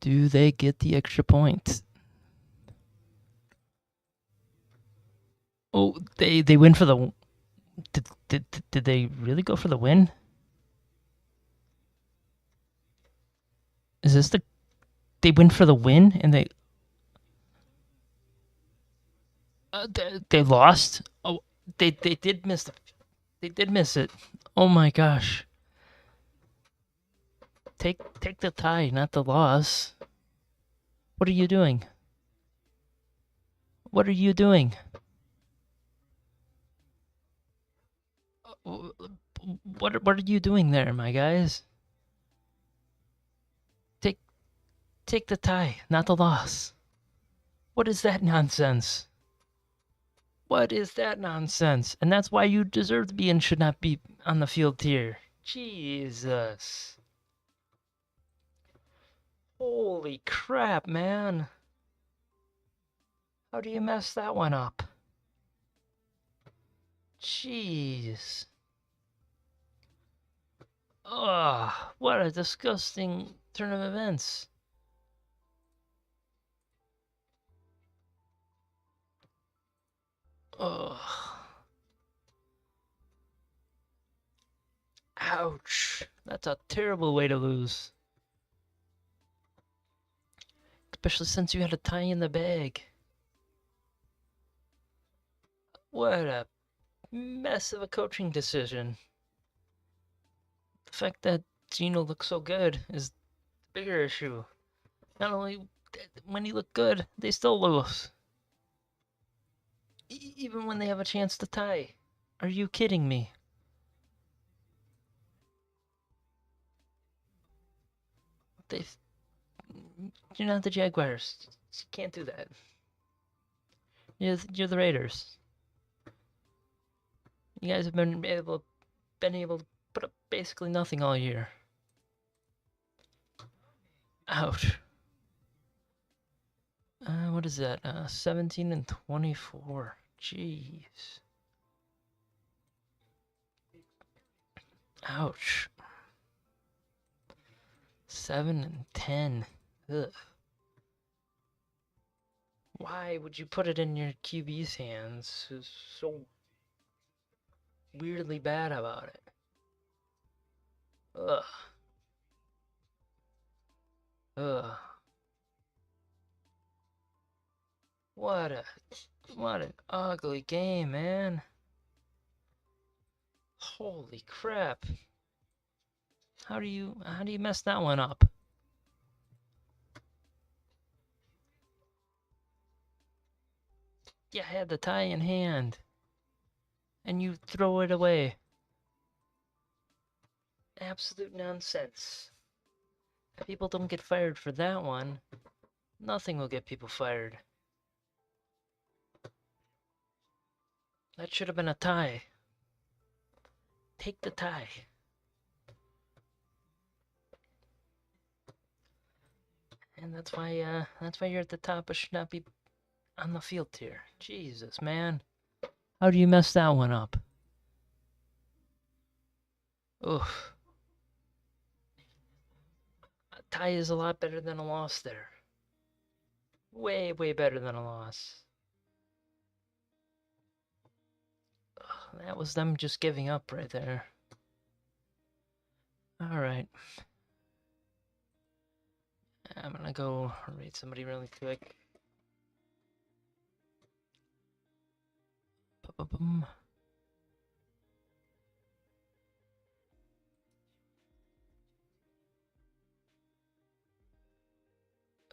Do they get the extra point? Oh, they win for the. Did they really go for the win? Is this they win for the win and they lost? Oh, they did miss the. They did miss it. Oh my gosh. Take the tie, not the loss. What are you doing? What are you doing? What are you doing there, my guys? Take take the tie, not the loss. What is that nonsense? What is that nonsense? And that's why you deserve to be and should not be on the field here. Jesus. Holy crap, man. How do you mess that one up? Jeez. Ugh, what a disgusting turn of events. Ugh. Ouch. That's a terrible way to lose. Especially since you had a tie in the bag. What a mess of a coaching decision. The fact that Gino looks so good is the bigger issue. Not only when he looked good, they still lose. Even when they have a chance to tie. Are you kidding me? They, you're not the Jaguars. You can't do that. You're the Raiders. You guys have been able to put up basically nothing all year. Ouch. What is that? 17 and 24. Jeez. Ouch. 7 and 10. Ugh. Why would you put it in your QB's hands who's so weirdly bad about it? Ugh. Ugh. What an ugly game, man. Holy crap. How do you mess that one up? You had the tie in hand and you throw it away. Absolute nonsense. If people don't get fired for that one, nothing will get people fired. That should have been a tie. Take the tie. And that's why you're at the top, but should not be on the field here. Jesus, man. How do you mess that one up? Oof. A tie is a lot better than a loss there. Way, way better than a loss. Ugh, that was them just giving up right there. Alright. I'm gonna go rate somebody really quick. Ba-ba-boom.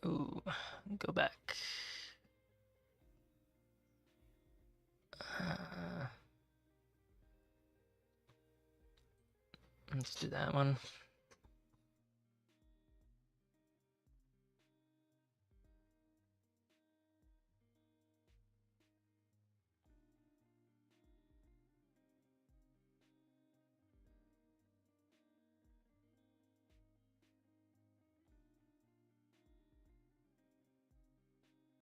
Ooh, go back. Let's do that one.